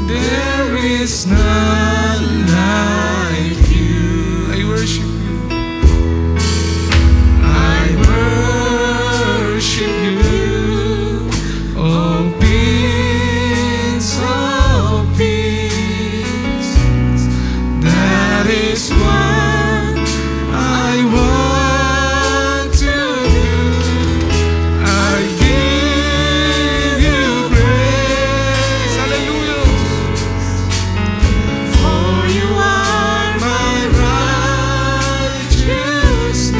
There is none like you. I worship you. I worship you. Oh, Prince of Peace. That is what I want to do. I give you praise. Hallelujah. For you are my righteousness.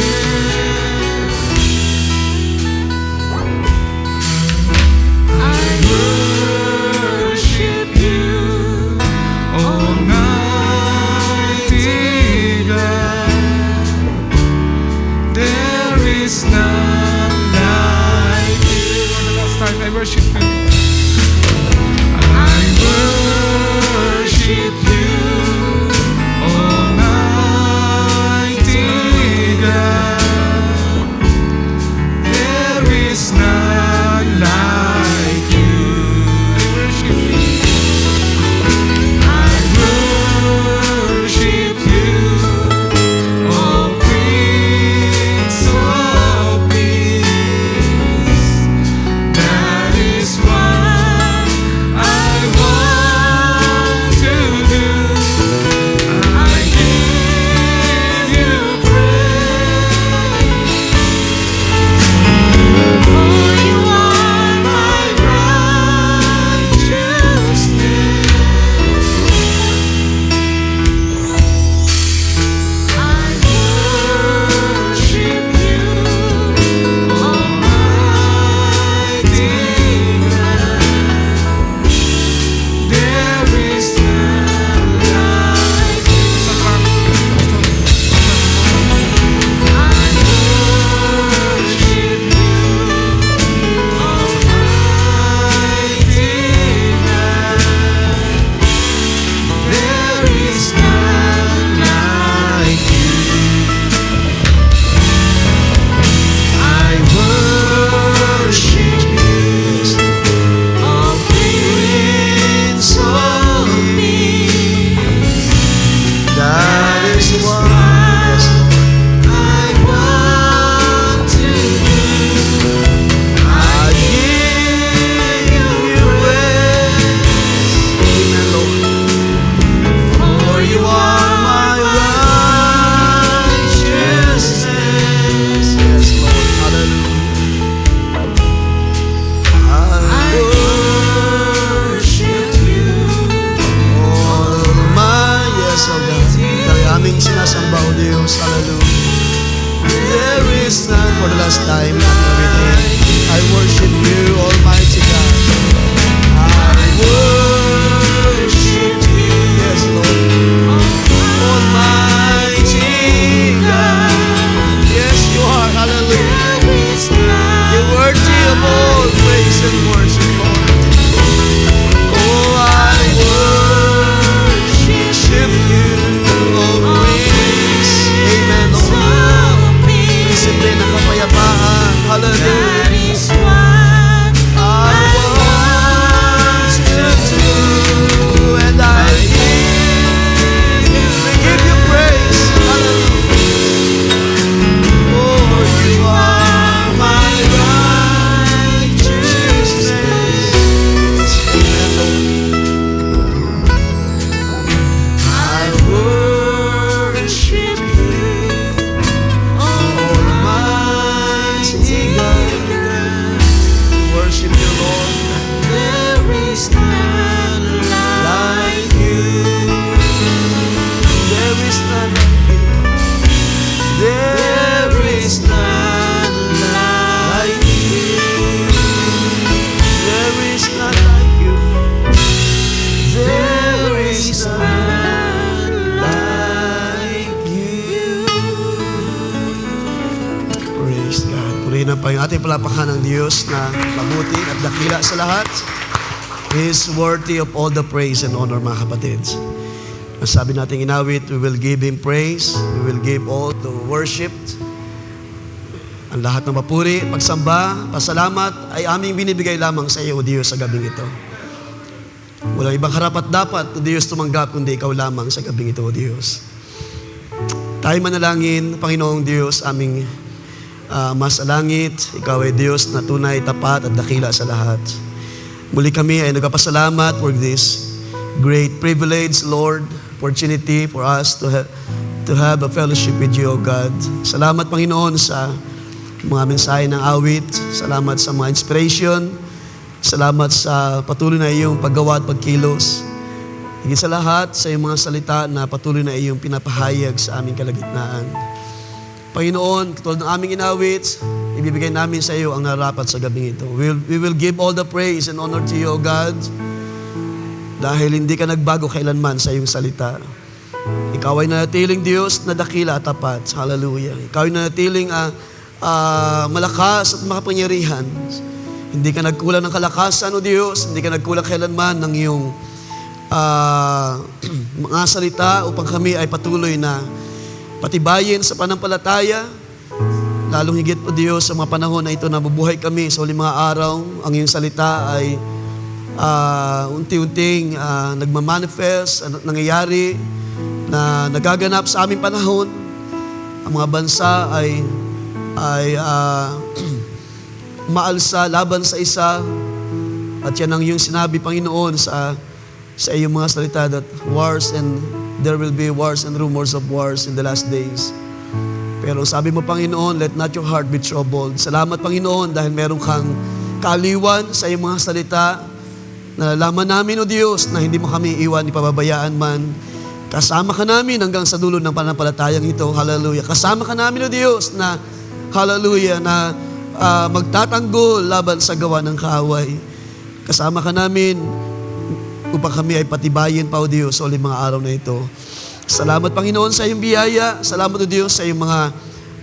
I worship you, Almighty God. There is none like you. For the last time, I worship you. I worship you, Almighty God. There is none like you. I worship you. I worship you, oh Prince of Peace. That is what I want to do. I give you praise. For you are my righteousness. I worship you, Almighty God. There is none like you. I worship you, Almighty God. There is none like you. I worship you, oh Prince of Peace. That is what I want to do. I give you praise. Amen, Lord. For you are my righteousness. Yes, Lord. Hallelujah. I worship you, all my, yes, oh God. Kaya aming sinasamba, O Diyos. Hallelujah. There is none. For the last time, I worship you, Almighty God. I worship you, yes, Lord. Almighty God. Yes, you are. Hallelujah. You're worthy of all praise and worship, Lord. Oh, I worship you, oh Prince. Amen, Lord. Disipline ng kapayapaan. Hallelujah. I want to do, and I give you praise. Hallelujah. Oh, you are my righteousness. I worship you, Almighty God. Worship you, Lord. There is none like you. There is none like you. There is none like you. There is none like you. There is none like you. Praise God. Purihin pa yung ating palapakan ng Diyos na mabuti at dakila sa lahat. He is worthy of all the praise and honor, mga kapatids. Ang sabi natin inawit, we will give Him praise, we will give all the worship. Ang lahat ng papuri, pagsamba, pasalamat ay aming binibigay lamang sa iyo, O Diyos, sa gabing ito. Walang ibang karapat-dapat na Diyos tumanggap kundi ikaw lamang sa gabing ito, O Diyos. Tayo manalangin, Panginoong Diyos, aming Ama sa langit, ikaw ay Diyos na tunay, tapat at dakila sa lahat. Muli kami ay nagpapasalamat for this great privilege, Lord, opportunity for us to have a fellowship with you, O God. Salamat, Panginoon, sa mga mensahe ng awit. Salamat sa mga inspiration. Salamat sa patuloy na iyong paggawa at pagkilos. Higit sa lahat, sa iyong mga salita na patuloy na iyong pinapahayag sa aming kalagitnaan. Panginoon, katulad ng aming inawit, ibibigay namin sa iyo ang narapat sa gabing ito. We will give all the praise and honor to you, O God, dahil hindi ka nagbago kailanman sa iyong salita. Ikaw ay nanatiling Diyos na dakila at tapat. Hallelujah. Ikaw ay nanatiling malakas at makapangyarihan. Hindi ka nagkulang ng kalakasan, O Diyos. Hindi ka nagkulang kailanman ng iyong mga salita upang kami ay patuloy na patibayin sa panampalataya. Lalong higit, O Diyos, sa mga panahon na ito na mabuhay kami sa huling mga araw. Ang iyong salita ay unti-unting nagmamanifest, nangyayari, na nagaganap sa aming panahon. Ang mga bansa ay maalsa laban sa isa. At yan ang iyong sinabi, Panginoon, sa iyong mga salita, that there will be wars and rumors of wars in the last days. Pero sabi mo, Panginoon, let not your heart be troubled. Salamat, Panginoon, dahil meron kang kaaliwan sa iyong mga salita. Nalalaman namin, O Diyos, na hindi mo kami iwan, ipababayaan man. Kasama ka namin hanggang sa dulo ng pananampalatayang ito. Hallelujah. Kasama ka namin, O Diyos, na hallelujah, na magtatanggol laban sa gawa ng kaaway. Kasama ka namin upang kami ay patibayin pa, O Diyos, sa uling mga araw na ito. Salamat, Panginoon, sa iyong biyaya. Salamat, O Diyos, sa iyong mga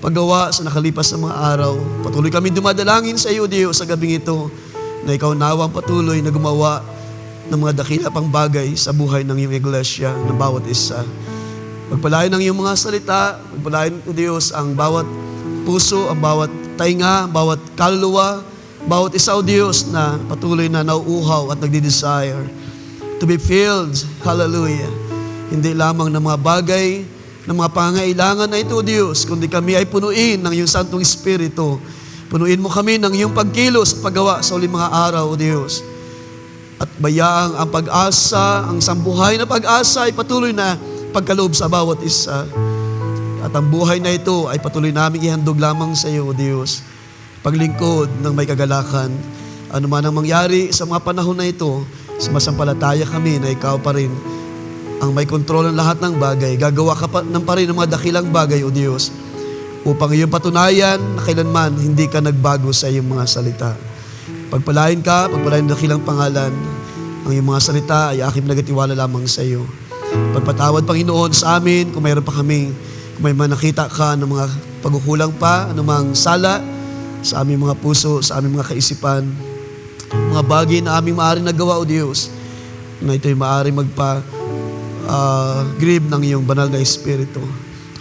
paggawa sa nakalipas na mga araw. Patuloy kami dumadalangin sa iyo, O Diyos, sa gabing ito, na ikaw nawang patuloy na gumawa ng mga dakila pang bagay sa buhay ng iyong iglesia ng bawat isa. Pagpalain ng iyong mga salita, pagpalain, O Diyos, ang bawat puso, ang bawat tainga, ang bawat kaluluwa, bawat isa, O Diyos, na patuloy na nauuhaw at nagdi-desire to be filled, hallelujah, hindi lamang ng mga bagay, ng mga pangangailangan na ito, O Diyos, kundi kami ay punuin ng iyong Santong Espiritu. Punuin mo kami ng iyong pagkilos at paggawa sa uling mga araw, O Diyos. At bayaang ang pag-asa, ang sambuhay na pag-asa ay patuloy na pagkaloob sa bawat isa. At ang buhay na ito ay patuloy namin ihandog lamang sa iyo, O Diyos. Paglingkod ng may kagalakan. Ano man ang mangyari sa mga panahon na ito, sumasampalataya kami na ikaw pa rin ang may kontrol ng lahat ng bagay. Gagawa ka pa rin ng mga dakilang bagay, O Diyos, upang iyong patunayan na kailanman hindi ka nagbago sa iyong mga salita. Pagpalain ka, pagpalain ng dakilang pangalan. Ang iyong mga salita ay aking nagatiwala lamang sa iyo. Pagpatawad, Panginoon, sa amin kung mayroon pa kami, kung may nakita ka ng mga pagkukulang pa, anumang sala sa aming mga puso, sa aming mga kaisipan, mga bagay na aming maaaring nagawa, O Diyos, na ito'y maaaring grieve ng iyong banal na Espiritu.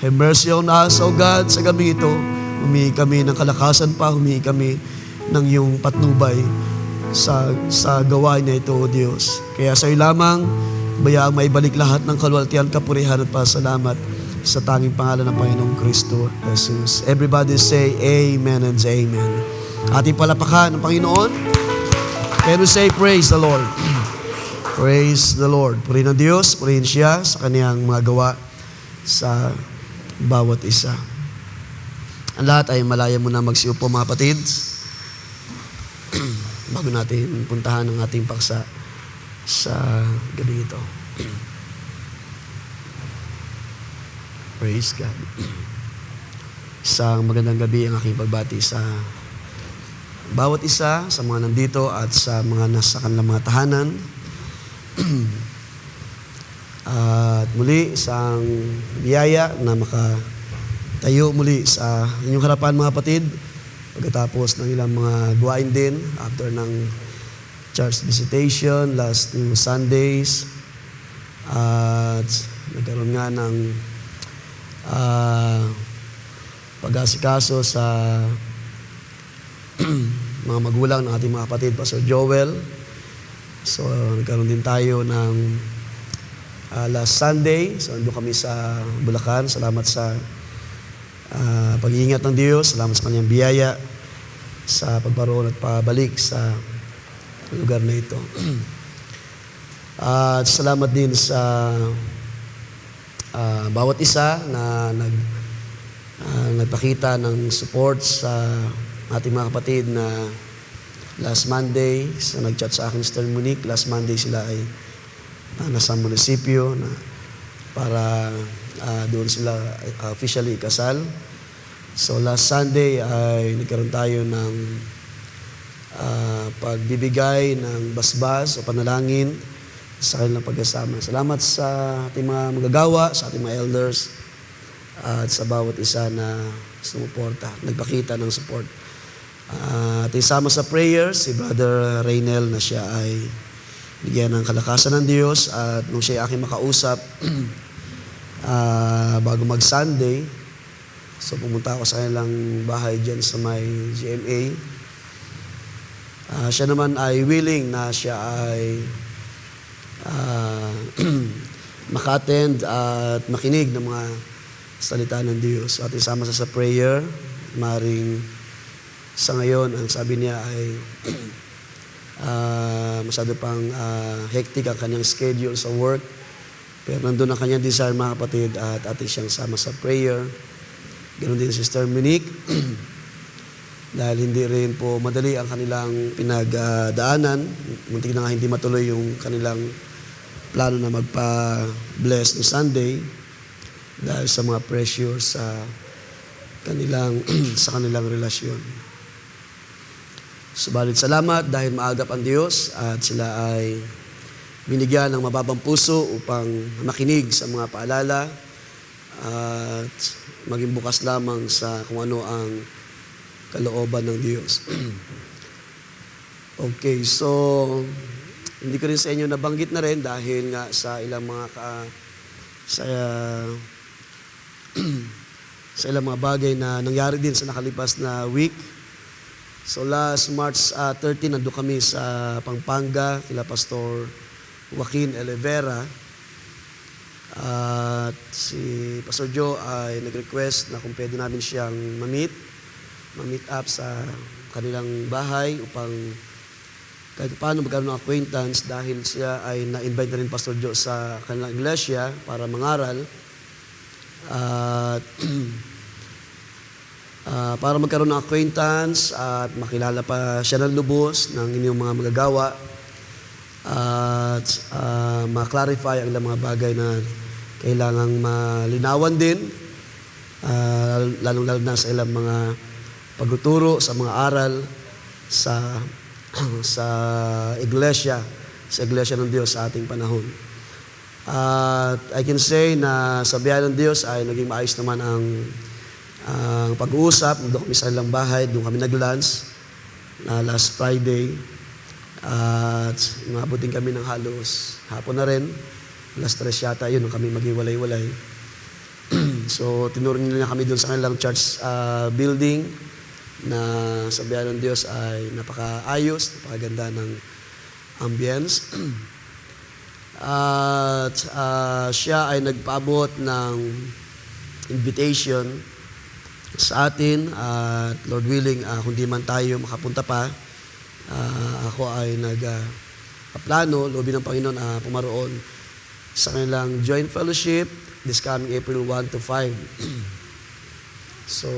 Have mercy on us, O God, sa gabing ito. Humingi kami ng kalakasan pa, humingi kami ng iyong patnubay sa gawain na ito, O Diyos. Kaya sa iyo lamang, bayaang maibalik lahat ng kaluwalhatian, kapurihan at pasalamat sa tanging pangalan ng Panginoong Kristo Jesus. Everybody say amen and amen. Ating palapakan ng Panginoon. Can we say praise the Lord? Praise the Lord. Purihin ang Diyos, purihin siya sa kaniyang mga gawa sa bawat isa. Ang lahat ay malaya muna magsiupo, mga kapatid, bago natin puntahan ang ating paksa sa gabi ito. Praise God. Isang magandang gabi ang aking pagbati sa bawat isa, sa mga nandito at sa mga nasa kanilang mga tahanan. At muli, isang biyaya na makatayo muli sa inyong harapan, mga kapatid, pagkatapos ng ilang mga gawain din after ng church visitation last 2 Sundays. At nagkaroon nga ng pag-asikaso sa mga magulang ng ating mga kapatid, Pastor Joel. So, nagkaroon din tayo ng last Sunday. So, ando kami sa Bulacan. Salamat sa pag-iingat ng Diyos. Salamat sa kanyang biyaya sa pagbaroon at pabalik sa lugar na ito. At salamat din sa bawat isa na nagpakita ng support sa ating mga kapatid na last Monday, so nag-chat sa akin Sister Monique, last Monday sila ay nasa munisipyo na para doon sila officially ikasal. So last Sunday ay nagkaroon tayo ng pagbibigay ng basbas o panalangin sa kanilang pagkasama. Salamat sa ating mga magagawa, sa ating mga elders, at sa bawat isa na sumuporta, nagpakita ng support. At isama sa prayers, si Brother Reynel na siya ay bigyan ng kalakasan ng Diyos at nung siya aking makausap bago mag-Sunday, so pumunta ako sa kanilang bahay dyan sa may GMA. Siya naman ay willing na siya ay maka-attend at makinig ng mga salita ng Diyos. At isama sa prayer, maring sa ngayon, ang sabi niya ay masyado pang hectic ang kanyang schedule sa work. Pero nandun ang kanyang desire, mga kapatid, at atin siyang sama sa prayer. Ganoon din si Sister Monique. Dahil hindi rin po madali ang kanilang pinagdaanan. Muntik na nga hindi matuloy yung kanilang plano na magpa-bless no Sunday dahil sa mga pressure sa kanilang relasyon. Subalit salamat dahil maagap ang Diyos at sila ay binigyan ng mababang puso upang makinig sa mga paalala at maging bukas lamang sa kung ano ang kalooban ng Diyos. Okay, so hindi ko rin sa inyo nabanggit na rin dahil nga sa ilang mga sa ilang mga bagay na nangyari din sa nakalipas na week. So last March 13, nandun kami sa Pampanga, kila Pastor Joaquin Elevera. At si Pastor Joe ay nag-request na kung pwede namin siyang ma-meet up sa kanilang bahay upang kahit paano magkaroon ng acquaintance dahil siya ay na-invite na rin Pastor Joe sa kanilang iglesia para mangaral. At para magkaroon ng acquaintance at makilala pa siya ng lubos ng inyong mga magagawa at ma-clarify ang ilang mga bagay na kailangang malinawan din, lalong-lalo na sa ilang mga pagtuturo sa mga aral sa iglesia ng Diyos sa ating panahon. At I can say na sa biyaya ng Diyos ay naging maayos naman ang pag-uusap. Doon kami sa ilang bahay, doon kami nag-lunch last Friday. At mabuting kami ng halos hapon na rin. Last 3 yata yun, nung kami maghiwalay-walay. So tinuro nila kami doon sa kanilang church building na sa biyaya ng Diyos ay napakaayos, napakaganda ng ambience. At siya ay nagpaabot ng invitation sa atin at Lord willing, kung di man tayo makapunta pa, ako ay nagplano, loob ng Panginoon, pumaroon sa kanilang joint fellowship this coming April 1 to 5. So,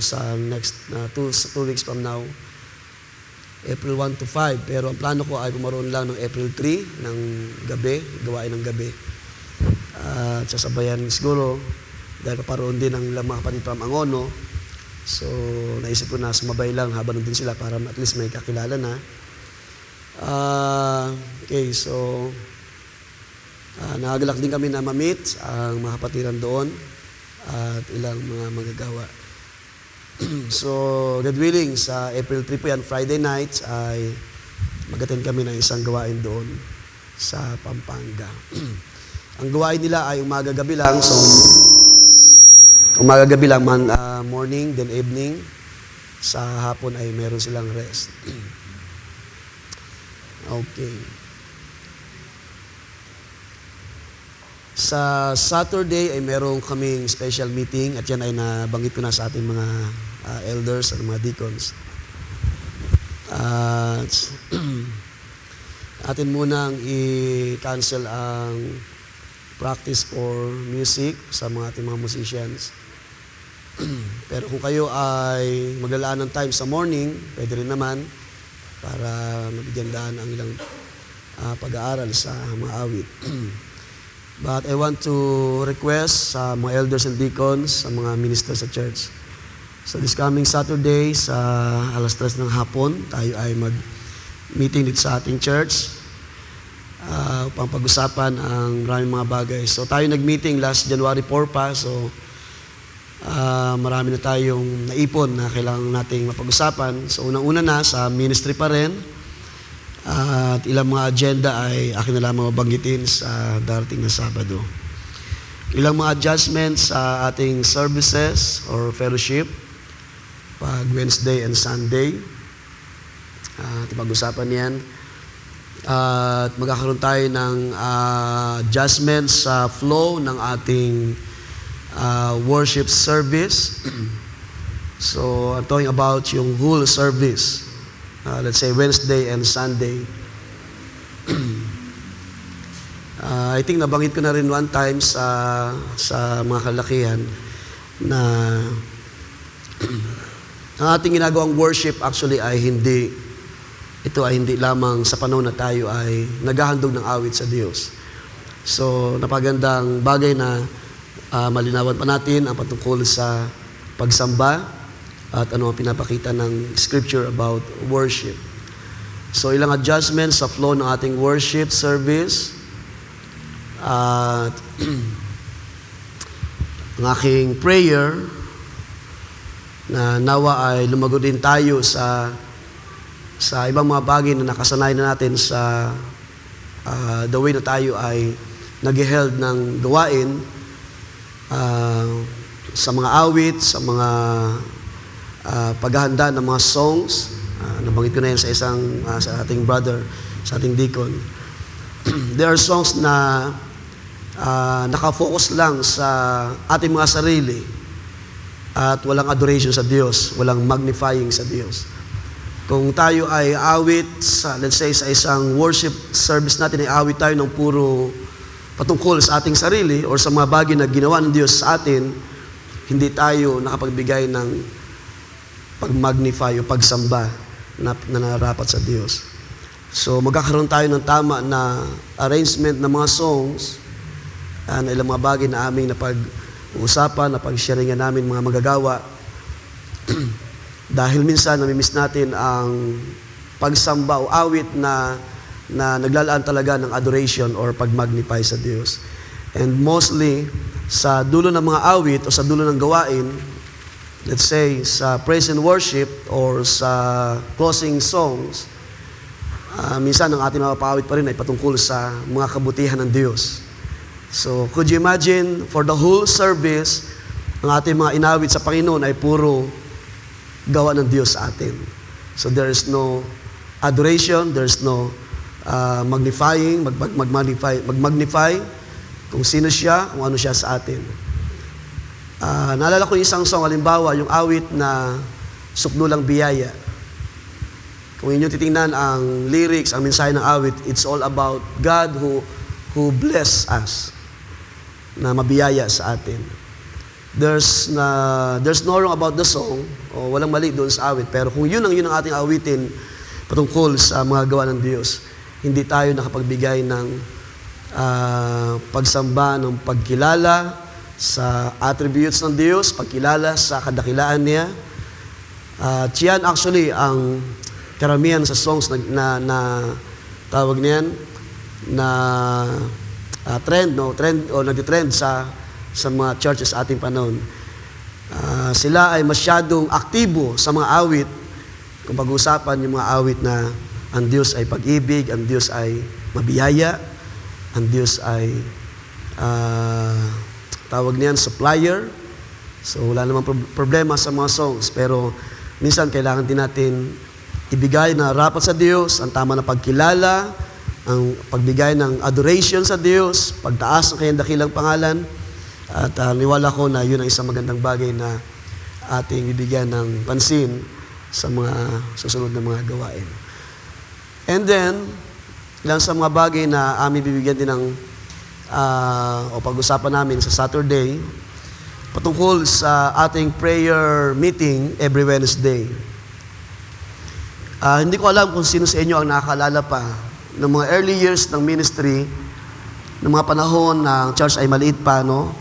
sa next 2 weeks from now, April 1 to 5. Pero ang plano ko ay pumaroon lang ng April 3 ng gabi, gawain ng gabi. At sasabayan siguro, dahil paparoon din ang ilang mga kapatid from Angono. So, naisip ko na sumabay lang habang nandun sila para at least may kakilala na. Okay, so, nakagalak din kami na ma-meet ang mga kapatiran doon at ilang mga magagawa. So, God willing, sa April 3 po yan, Friday night, ay mag-attend kami ng isang gawain doon sa Pampanga. Ang gawain nila ay umaga-gabi lang, so umaga-gabi lang, morning, then evening. Sa hapon ay meron silang rest. Okay. Sa Saturday ay meron kaming special meeting at yan ay nabanggit ko na sa ating mga elders at mga deacons. Atin munang i-cancel ang practice for music sa mga ating mga musicians. Pero kung kayo ay maglalaan ng time sa morning, pwede rin naman para mabigyan daan ang ilang pag-aaral sa mga awit. But I want to request sa mga elders and deacons, sa mga ministers sa church. So this coming Saturday sa alas 3 ng hapon, tayo ay mag-meeting dito sa ating church upang pag-usapan ang maraming mga bagay. So tayo nag-meeting last January 4 pa, so marami na tayong naipon na kailangan nating mapag-usapan. So unang-una na sa ministry pa rin, at ilang mga agenda ay akin na lamang mabanggitin sa darating na Sabado. Ilang mga adjustments sa ating services or fellowship pag Wednesday and Sunday. Pag-usapan yan. At magkakaroon tayo ng adjustments sa flow ng ating worship service. So I'm talking about yung whole service. Let's say Wednesday and Sunday. I think nabanggit ko na rin one time sa mga kalakihan na ang ating ginagawang worship actually ay hindi lamang sa panahon na tayo ay naghahandog ng awit sa Diyos. So napagandang bagay na malinawan pa natin ang patungkol sa pagsamba at ano ang pinapakita ng Scripture about worship. So ilang adjustments sa flow ng ating worship service. At ang aking prayer na nawa ay lumago din tayo sa ibang mga bagay na nakasanayan na natin sa the way na tayo ay nag-held ng gawain sa mga awit, sa mga paghahanda ng mga songs. Nabanggit ko na yan sa ating brother, sa ating deacon. There are songs na nakafocus lang sa ating mga sarili at walang adoration sa Diyos, walang magnifying sa Diyos. Kung tayo ay awit, let's say sa isang worship service natin, ay awit tayo ng puro patungkol sa ating sarili or sa mga bagay na ginawa ng Diyos sa atin, hindi tayo nakapagbigay ng pag-magnify o pagsamba na narapat sa Diyos. So magkakaroon tayo ng tama na arrangement ng mga songs na ilang mga bagay na aming napag-uusapan, napag-sharingan namin mga magagawa. Dahil minsan namimiss natin ang pagsamba o awit na naglalaan talaga ng adoration or pag-magnify sa Diyos. And mostly, sa dulo ng mga awit o sa dulo ng gawain, let's say, sa praise and worship or sa closing songs, minsan ang ating mga paawit pa rin ay patungkol sa mga kabutihan ng Diyos. So, could you imagine, for the whole service, ang ating mga inawit sa Panginoon ay puro gawa ng Diyos sa atin. So, there is no adoration, there is no magnifying, mag-magnify kung sino siya, kung ano siya sa atin. Naalala ko yung isang song, halimbawa, yung awit na Sukdulang Biyaya. Kung inyo titingnan ang lyrics, ang mensahe ng awit, it's all about God who bless us, na mabiyaya sa atin. There's no wrong about the song, o walang mali doon sa awit, pero kung yun ang ating awitin patungkol sa mga gawa ng Diyos, hindi tayo nakapagbigay ng pagsamba, ng pagkilala sa attributes ng Diyos, pagkilala sa kadakilaan niya. At yan actually ang karamihan sa songs na tawag niyan na trend o nagtitrend sa mga churches sa ating panahon. Sila ay masyadong aktibo sa mga awit. Kung pag-usapan yung mga awit na ang Diyos ay pag-ibig, ang Diyos ay mabiyaya, ang Diyos ay tawag niyan supplier. So wala namang problema sa mga songs, pero minsan kailangan din natin ibigay na rapat sa Diyos ang tama na pagkilala ang pagbigay ng adoration sa Diyos, pagtaas ng kanyang dakilang pangalan, at niwala ko na yun ang isang magandang bagay na ating bibigyan ng pansin sa mga susunod na mga gawain. And then, ilang sa mga bagay na aming bibigyan din ng o pag-usapan namin sa Saturday, patungkol sa ating prayer meeting every Wednesday. Hindi ko alam kung sino sa inyo ang nakakaalala pa ng mga early years ng ministry, ng mga panahon ng church ay maliit pa, no?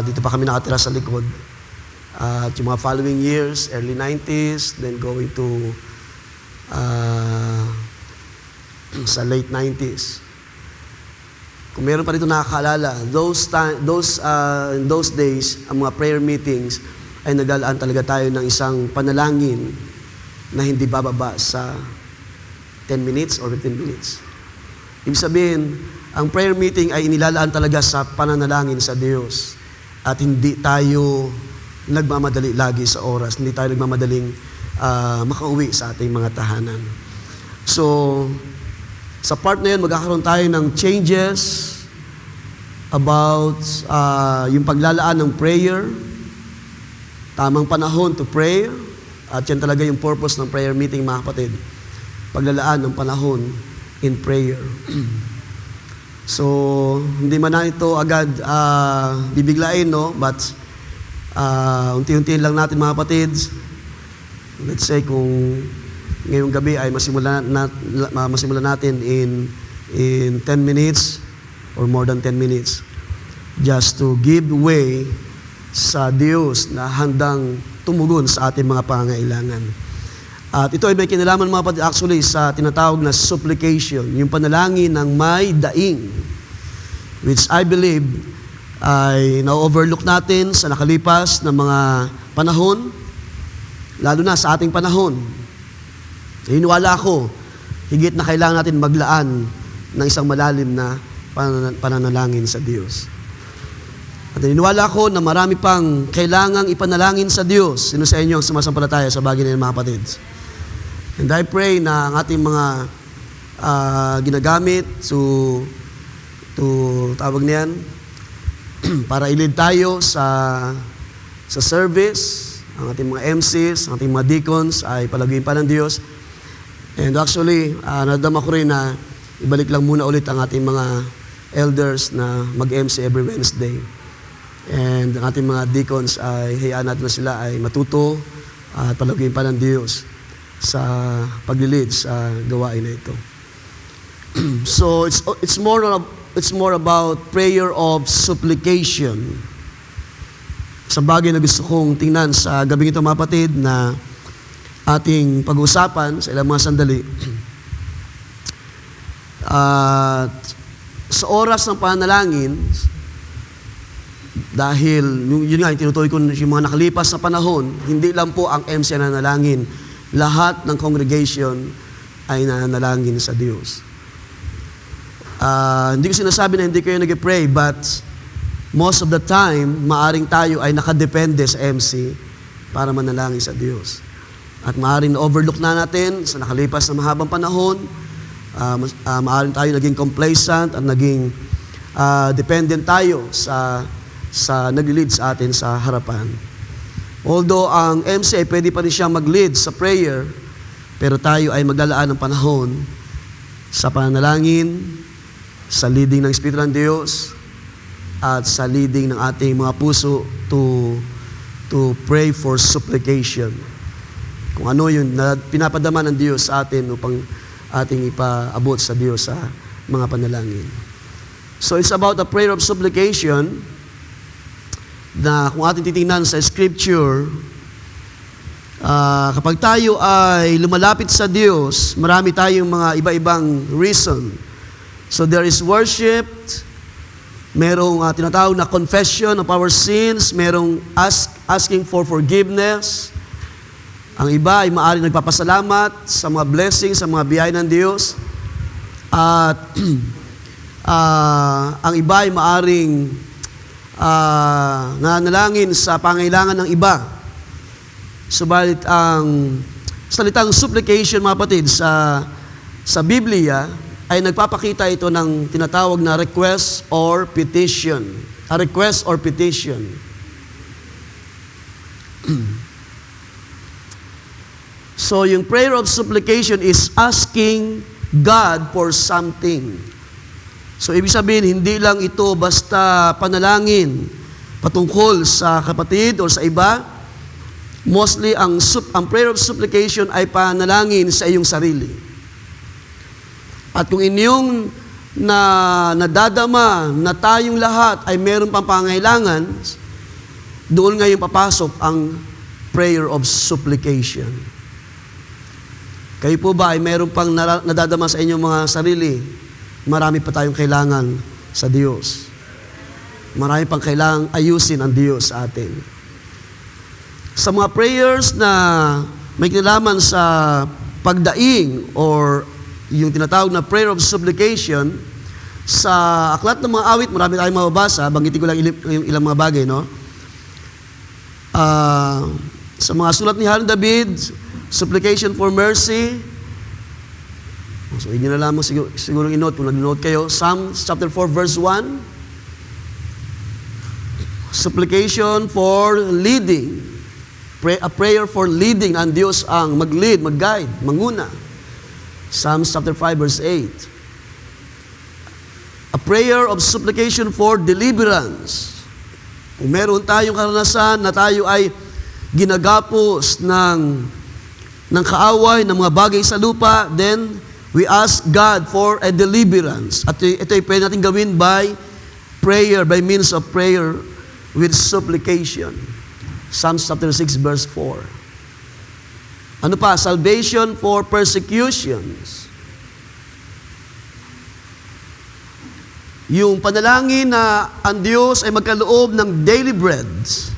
Dito pa kami nakatira sa likod. At yung mga following years, early 90s, then going to sa late 90s. Kung meron pa rito nakakaalala, in those days, ang mga prayer meetings ay nagalaan talaga tayo ng isang panalangin na hindi bababa sa 10 minutes or 15 minutes. Ibig sabihin, ang prayer meeting ay inilalaan talaga sa pananalangin sa Diyos. At hindi tayo nagmamadali lagi sa oras. Hindi tayo nagmamadaling makauwi sa ating mga tahanan. So, sa part na yun, magkakaroon tayo ng changes about yung paglalaan ng prayer, tamang panahon to pray, at yan talaga yung purpose ng prayer meeting, mga kapatid. Paglalaan ng panahon in prayer. So, hindi man na ito agad bibiglain, no? But, unti-unti lang natin, mga kapatid. Let's say, kung ngayong gabi ay masimulan natin in 10 minutes or more than 10 minutes just to give way sa Diyos na handang tumugon sa ating mga pangangailangan. At ito ay may kinalaman, mga kapatid, actually sa tinatawag na supplication, yung panalangin ng may daing, which I believe ay na-overlook natin sa nakalipas na mga panahon, lalo na sa ating panahon. Hiniwala ko, higit na kailangan natin maglaan ng isang malalim na pananalangin sa Diyos. At hiniwala ko na marami pang kailangang ipanalangin sa Diyos. Sino sa inyo ang sumasampalataya sa bagay na yun, mga kapatid? And I pray na ang ating mga ginagamit to tawag niyan, para ilid tayo sa service, ang ating mga MCs, ang ating mga deacons ay palaguin pa ng Diyos. And actually, nadama ko rin na ibalik lang muna ulit ang ating mga elders na mag-MC every Wednesday. And ang ating mga deacons ay hayaan natin na sila ay matuto at palaguin pa ng Diyos sa paglilid sa gawain na ito. So it's more about prayer of supplication. Sa bagay na gusto kong tingnan sa gabing ito, mga kapatid, na ating pag-uusapan sa ilang mga sandali. At sa oras ng panalangin, dahil yun nga, tinutuloy ko yung mga nakalipas na panahon, hindi lang po ang MC na nanalangin. Lahat ng congregation ay nanalangin sa Diyos. Hindi ko sinasabi na hindi kayo nag-pray, but most of the time, maaring tayo ay nakadepende sa MC para manalangin sa Diyos. At maaring na-overlook na natin sa nakalipas na mahabang panahon, maaring tayo naging complacent at naging dependent tayo sa nag-lead sa atin sa harapan. Although ang MC ay pwede pa rin siya mag-lead sa prayer, pero tayo ay maglalaan ng panahon sa pananalangin, sa leading ng Espiritu ng Diyos, at sa leading ng ating mga puso to pray for supplication. Kung ano yung pinapadama ng Diyos sa atin upang ating ipaabot sa Diyos sa mga panalangin. So it's about a prayer of supplication na kung ating titingnan sa Scripture, kapag tayo ay lumalapit sa Diyos, marami tayong mga iba-ibang reason. So there is worship, merong tinatawag na confession of our sins, merong asking for forgiveness. Ang iba ay maaaring nagpapasalamat sa mga blessings, sa mga biyaya ng Diyos. At ang iba ay maaaring nanalangin sa pangailangan ng iba. Subalit ang salitang supplication, mga kapatid, sa Biblia ay nagpapakita ito ng tinatawag na request or petition. A request or petition. So, yung prayer of supplication is asking God for something. So, ibig sabihin, hindi lang ito basta panalangin patungkol sa kapatid o sa iba. Mostly, ang prayer of supplication ay panalangin sa iyong sarili. At kung inyong nadadama na tayong lahat ay meron pang pangailangan, doon ngayon papasok ang prayer of supplication. Kayo po ba ay meron pang nadadama sa inyong mga sarili? Marami pa tayong kailangan sa Diyos. Marami pang kailangang ayusin ang Diyos sa atin. Sa mga prayers na may kinalaman sa pagdaing or yung tinatawag na prayer of supplication, sa aklat ng mga awit, marami tayong mababasa, banggitin ko lang yung ilang mga bagay, no? Sa mga sulat ni Haring David, supplication for mercy. So, inyo na lamang siguro in-note, kung nag-note kayo, Psalm chapter 4, verse 1. Supplication for leading. A prayer for leading. Ang Diyos ang mag-lead, mag-guide, manguna. Psalm chapter 5, verse 8. A prayer of supplication for deliverance. Kung meron tayong karanasan na tayo ay ginagapos ng kaaway, ng mga bagay sa lupa, then we ask God for a deliverance. At ito ay pwede natin gawin by prayer, by means of prayer with supplication. Psalms chapter 6, verse 4. Ano pa? Salvation for persecutions. Yung panalangin na ang Diyos ay magkaloob ng daily breads,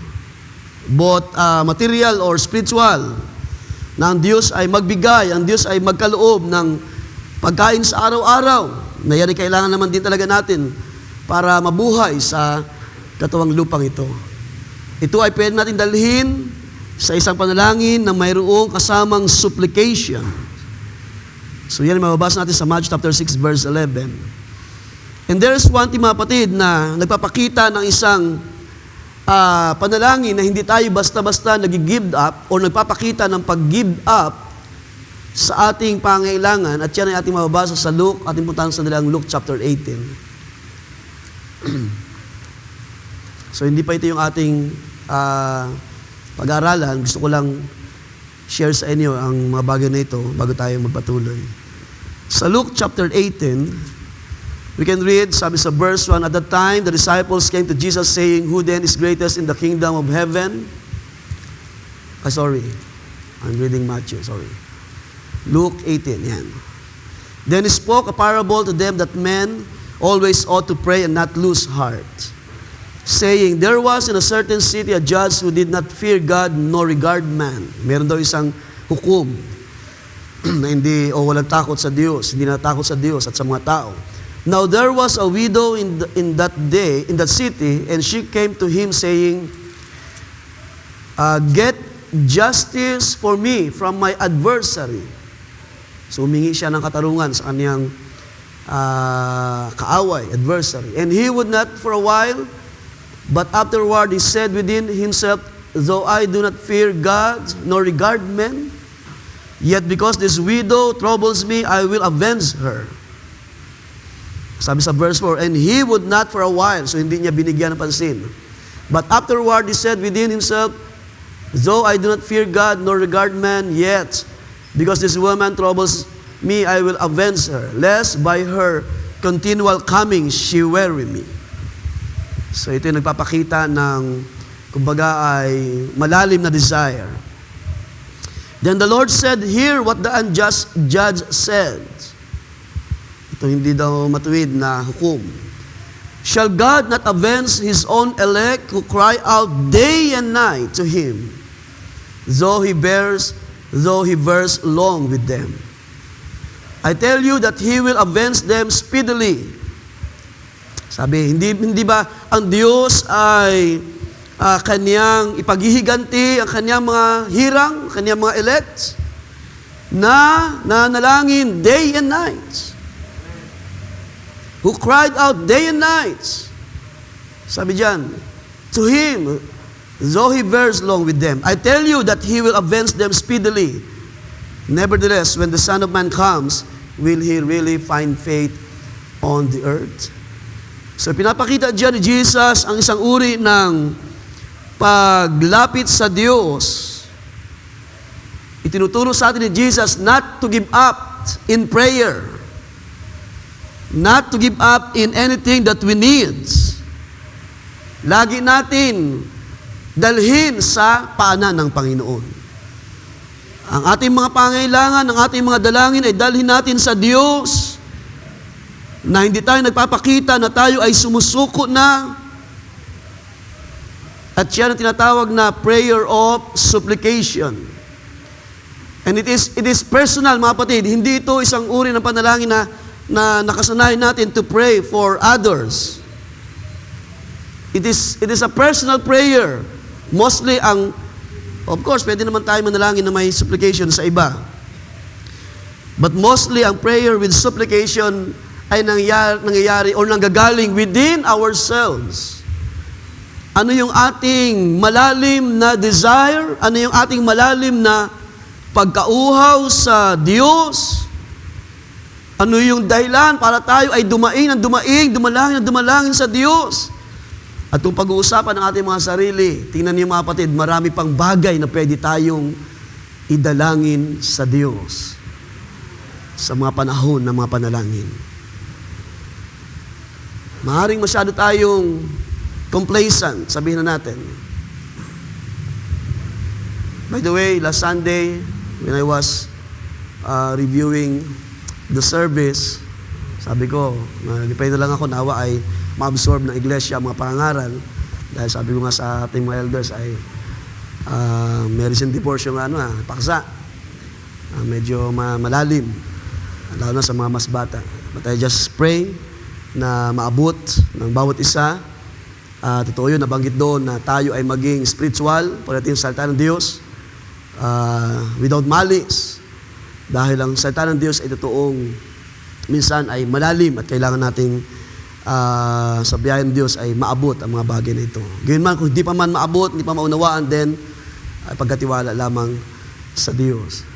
both material or spiritual, na ang Diyos ay magbigay, ang Diyos ay magkaloob ng pagkain sa araw-araw, na yan ay kailangan naman din talaga natin para mabuhay sa katuwang lupang ito. Ito ay pwede natin dalhin sa isang panalangin na mayroong kasamang supplication. So yan mababasa natin sa Matthew chapter 6, verse 11. And there's one thing, mga kapatid, na nagpapakita ng isang panalangin na hindi tayo basta-basta nag-give up o nagpapakita ng pag-give up sa ating pangailangan, at yan ay ating mababasa sa Luke, ating puntahan sa dalang Luke chapter 18. So hindi pa ito yung ating pag-aaralan. Gusto ko lang share sa inyo ang mga bagay na ito bago tayo magpatuloy. Sa Luke chapter 18, we can read, sabi sa verse 1, at that time, the disciples came to Jesus saying, who then is greatest in the kingdom of heaven? I'm reading Matthew, Luke 18, yan. Then he spoke a parable to them that men always ought to pray and not lose heart, saying, there was in a certain city a judge who did not fear God nor regard man. Meron daw isang hukom na walang takot sa Diyos, hindi natakot sa Diyos at sa mga tao. Now there was a widow in that city, and she came to him saying, get justice for me from my adversary. So humingi siya ng katarungan sa kanyang kaaway, adversary. And he would not for a while, but afterward he said within himself, though I do not fear God nor regard men, yet because this widow troubles me, I will avenge her. Sabi sa verse 4, and he would not for a while, so hindi niya binigyan ng pansin. But afterward he said within himself, though I do not fear God nor regard man, yet because this woman troubles me, I will avenge her, lest by her continual coming she weary me. So ito yung nagpapakita ng, kumbaga, ay malalim na desire. Then the Lord said, hear what the unjust judge said. Ito hindi daw matuwid na hukom. Shall God not avenge His own elect who cry out day and night to Him, though He bears long with them? I tell you that He will avenge them speedily. Sabi, hindi ba ang Diyos ay Kanyang ipaghihiganti ang Kanyang mga hirang, Kanyang mga elect, na nanalangin day and night? who cried out day and night. Sabi diyan, to him, though he bears long with them, I tell you that he will avenge them speedily. Nevertheless, when the Son of Man comes, will he really find faith on the earth? So pinapakita diyan ni Jesus ang isang uri ng paglapit sa Diyos. Itinuturo sa atin ni Jesus not to give up in prayer. Not to give up in anything that we need. Lagi natin dalhin sa paanan ng Panginoon. Ang ating mga pangailangan, ang ating mga dalangin ay dalhin natin sa Diyos na hindi tayo nagpapakita na tayo ay sumusuko na. At yan ang tinatawag na prayer of supplication. And it is personal, mga kapatid. Hindi ito isang uri ng panalangin na nakasanayan natin to pray for others. It is a personal prayer. Mostly of course, pwede naman tayo manalangin na may supplication sa iba. But mostly, ang prayer with supplication ay nangyayari or nanggagaling within ourselves. Ano yung ating malalim na desire? Ano yung ating malalim na pagkauhaw sa Diyos? Ano yung dahilan para tayo ay dumalangin sa Diyos? At kung pag-uusapan ng ating mga sarili, tingnan niyo mga kapatid, marami pang bagay na pwede tayong idalangin sa Diyos sa mga panahon ng mga panalangin. Maaaring masyado tayong complacent, sabihin na natin. By the way, last Sunday, when I was reviewing the service, sabi ko, nag-pray na lang ako, nawa ay ma-absorb ng iglesia ang mga pangaral. Dahil sabi ko nga sa ating mga elders ay may recent divorce yung paksa. Medyo malalim, lalo na sa mga mas bata. But I just pray na maabot ng bawat isa. Totoo yun, nabanggit doon na tayo ay maging spiritual pagdating sa salita ng Diyos. Without malice. Dahil ang salita ng Diyos ay totoong minsan ay malalim at kailangan nating sa biyaya ng Diyos ay maabot ang mga bagay na ito. Gayun man, kung hindi pa man maabot, hindi pa maunawaan, then ay pagkatiwala lamang sa Diyos.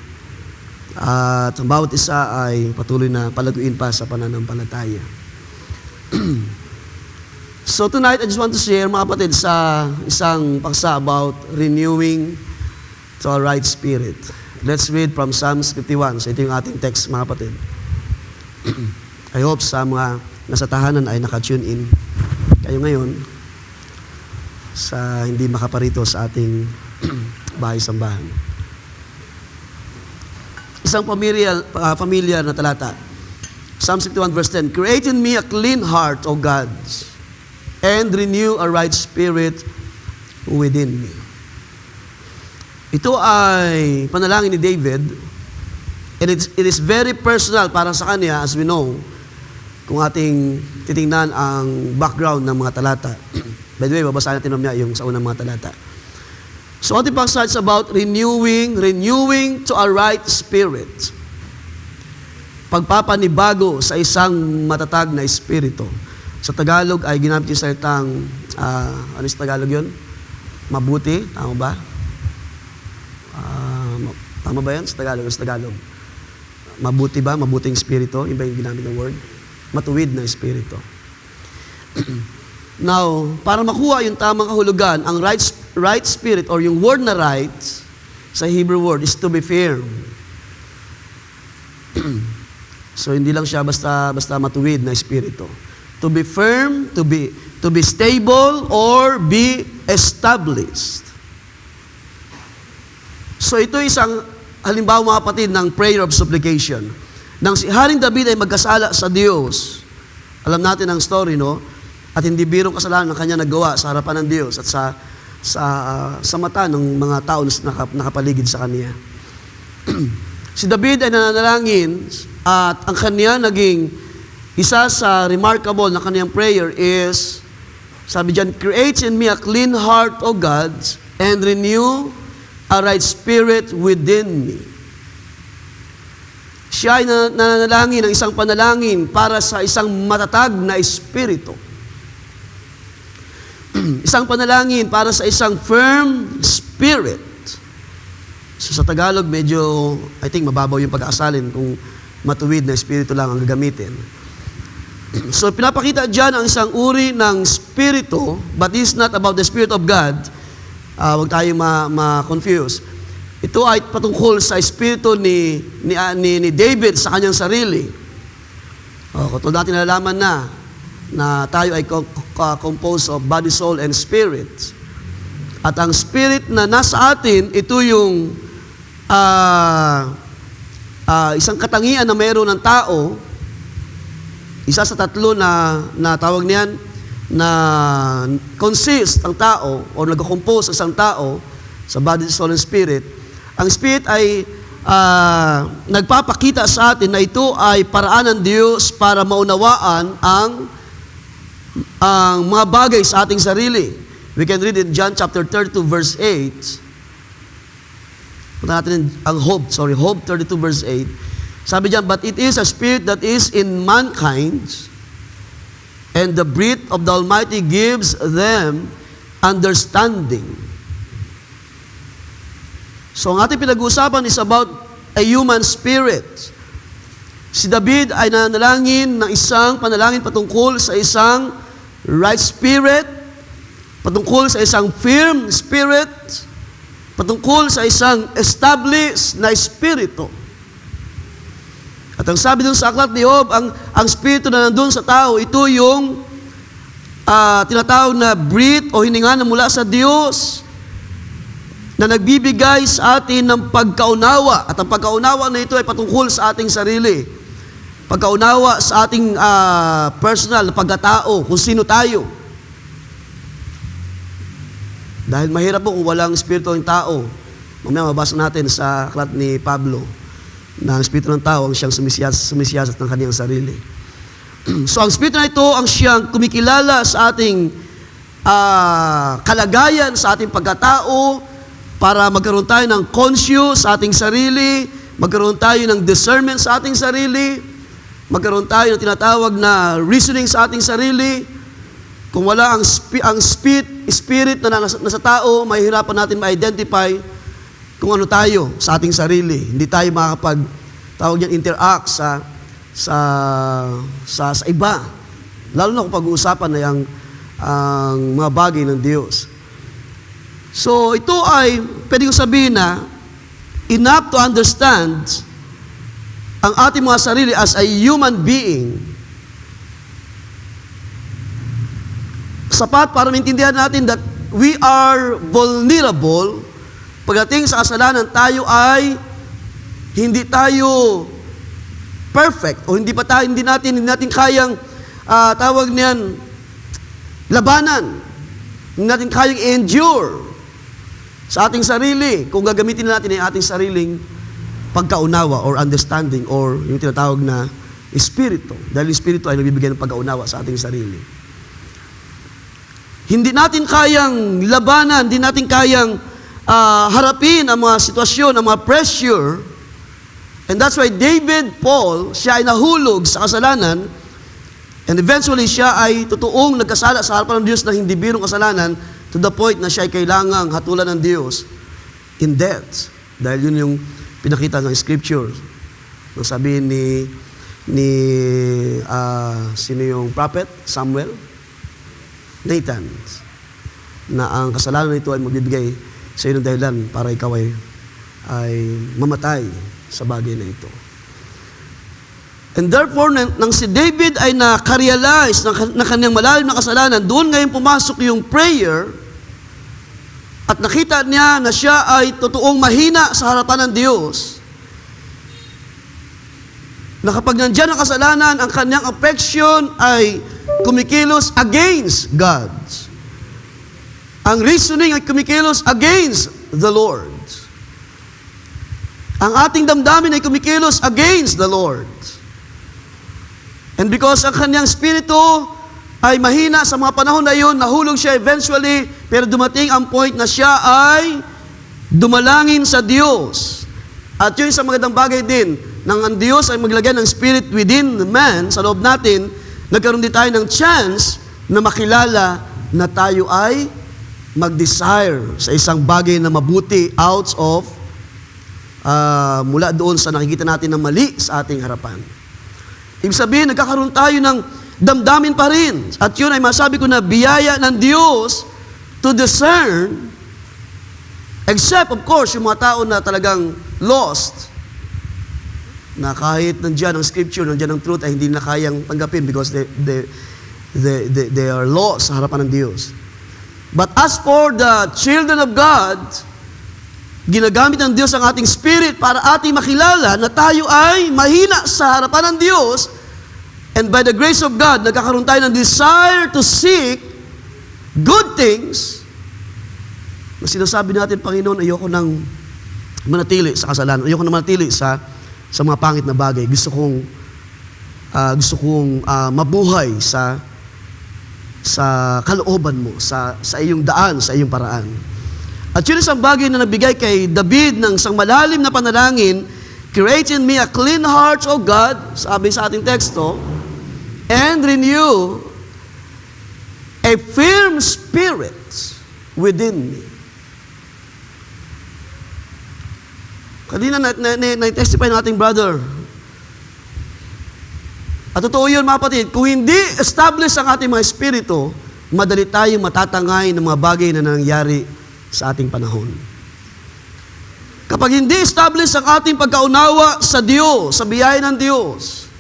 At ang bawat isa ay patuloy na palaguin pa sa pananampalataya. So tonight, I just want to share, mga kapatid, sa isang paksa about renewing to a right spirit. Let's read from Psalms 51. So ito yung ating text, mga kapatid. I hope sa mga nasa tahanan ay naka-tune in kayo ngayon sa hindi makaparito sa ating bahay-sambahan. Isang familiar na talata. Psalm 51 verse 10, Create in me a clean heart, O God, and renew a right spirit within me. Ito ay panalangin ni David, and it is very personal para sa kanya, as we know, kung ating titingnan ang background ng mga talata. By the way, babasahin natin mamaya yung sa unang mga talata. So ating paksa is about renewing to a right spirit. Pagpapanibago sa isang matatag na espiritu. Sa Tagalog ay ginamit yung salitang, ano sa Tagalog yun? Mabuti, tama ba? Tama ba yan? Sa Tagalog. Mabuti ba? Mabuting espiritu? Iba yung ginamit ng word? Matuwid na espiritu. Now, para makuha yung tamang kahulugan, ang right spirit or yung word na right sa Hebrew word is to be firm. So hindi lang siya basta matuwid na espiritu. To be firm, to be stable or be established. So ito isang halimbawa, mga kapatid, ng prayer of supplication. Nang si Haring David ay magkasala sa Diyos, alam natin ang story, no? At hindi birong kasalanan ang kanya nagawa sa harapan ng Diyos at sa mata ng mga tao na nakapaligid sa kanya. Si David ay nananalangin at ang kanya naging isa sa remarkable na kanyang prayer is, sabi diyan, Create in me a clean heart, O God, and renew a right spirit within me. Siya ay nananalangin ng isang panalangin para sa isang matatag na espiritu. Isang panalangin para sa isang firm spirit. So sa Tagalog, medyo, I think, mababaw yung pag-aasalin kung matuwid na espiritu lang ang gagamitin. So pinapakita dyan ang isang uri ng espiritu, but it's not about the Spirit of God. Huwag tayong ma-confuse. Ito ay patungkol sa espiritu ni David sa kanyang sarili. Katulad natin nalalaman na tayo ay composed of body, soul, and spirit. At ang spirit na nasa atin, ito yung isang katangian na mayroon ng tao, isa sa tatlo na tawag niyan, na consist ang tao o nag-compose isang tao sa body, soul, and spirit. Ang spirit ay nagpapakita sa atin na ito ay paraan ng Diyos para maunawaan ang mga bagay sa ating sarili. We can read in John chapter 32 verse 8. Punta natin ang Job 32 verse 8. Sabi diyan, but it is a spirit that is in mankind, and the breath of the Almighty gives them understanding. So ang ating pinag-uusapan is about a human spirit. Si David ay nanalangin ng isang panalangin patungkol sa isang right spirit, patungkol sa isang firm spirit, patungkol sa isang established na espiritu. At ang sabi dun sa aklat ni Job, ang espiritu na nandun sa tao, ito yung tinatawag na breath o hininga na mula sa Diyos, na nagbibigay sa atin ng pagkaunawa. At ang pagkaunawa na ito ay patungkol sa ating sarili. Pagkaunawa sa ating personal na pagkatao, kung sino tayo. Dahil mahirap po kung walang espiritu ng tao. Mamaya mabasa natin sa aklat ni Pablo na ang espiritu ng tao ang siyang sumisiyasat ng kanyang sarili. So ang espiritu na ito ang siyang kumikilala sa ating kalagayan, sa ating pagkatao, para magkaroon tayo ng conscious sa ating sarili, magkaroon tayo ng discernment sa ating sarili, magkaroon tayo ng tinatawag na reasoning sa ating sarili. Kung wala ang spirit na nasa tao, mahihirapan natin ma-identify kung ano tayo sa ating sarili. Hindi tayo tawag niyan, interact sa iba. Lalo na kung pag-uusapan na ang mga bagay ng Diyos. So, ito ay, pwede ko sabihin na, enough to understand ang ating mga sarili as a human being. Sapat para maintindihan natin that we are vulnerable. Pagdating sa kasalanan, tayo ay hindi tayo perfect o hindi natin kayang tawag niyan labanan. Hindi natin kayang endure sa ating sarili kung gagamitin natin ang ating sariling pagkaunawa or understanding or yung tinatawag na espiritu. Dahil yung espiritu ay nagbibigay ng pagkaunawa sa ating sarili. Hindi natin kayang labanan, hindi natin kayang harapin ang mga sitwasyon, ang mga pressure. And that's why Paul, siya ay nahulog sa kasalanan, and eventually siya ay totoong nagkasala sa harapan ng Diyos na hindi birong kasalanan, to the point na siya ay kailangang hatulan ng Diyos in death. Dahil yun yung pinakita ng Scripture. Nung sabihin sino yung prophet? Samuel? Nathan. Na ang kasalanan nito ay magbibigay sa iyo ng dahilan para ikaw ay mamatay sa bagay na ito. And therefore, nang si David ay nakarealize na kanyang malalim na kasalanan, doon ngayon pumasok yung prayer at nakita niya na siya ay totoong mahina sa harapan ng Diyos. Na kapag nandiyan ang kasalanan, ang kanyang affection ay kumikilos against God. Ang reasoning ay kumikilos against the Lord. Ang ating damdamin ay kumikilos against the Lord. And because ang kanyang spirito ay mahina sa mga panahon na yun, nahulog siya eventually, pero dumating ang point na siya ay dumalangin sa Diyos. At yun isang magandang bagay din, nang ang Diyos ay maglagay ng Spirit within man, sa loob natin, nagkaroon din tayo ng chance na makilala na tayo ay mag-desire sa isang bagay na mabuti out of mula doon sa nakikita natin na mali sa ating harapan. Ibig sabihin, nagkakaroon tayo ng damdamin pa rin. At yun ay masabi ko na biyaya ng Diyos to discern, except of course, yung mga tao na talagang lost, na kahit nandiyan ang scripture, nandiyan ang truth, ay hindi na kayang tanggapin because they are lost sa harapan ng Diyos. But as for the children of God, ginagamit ng Diyos ang ating spirit para ating makilala na tayo ay mahina sa harapan ng Diyos, and by the grace of God, nagkakaroon tayo ng desire to seek good things. Na sinasabi natin, Panginoon, ayoko nang manatili sa kasalanan, ayoko nang manatili sa mga pangit na bagay. Gusto kong mabuhay sa kalooban mo, sa iyong daan, sa iyong paraan. At yun isang bagay na nabigay kay David ng isang malalim na panalangin, create in me a clean heart, O God, sabi sa ating teksto, and renew a firm spirit within me. Kanina na-testify ng ating brother. At totoo yun, mga kapatid, kung hindi establish ang ating mga espiritu, madali tayong matatangay ng mga bagay na nangyari sa ating panahon. Kapag hindi establish ang ating pagkaunawa sa Diyos, sa biyaya ng Diyos,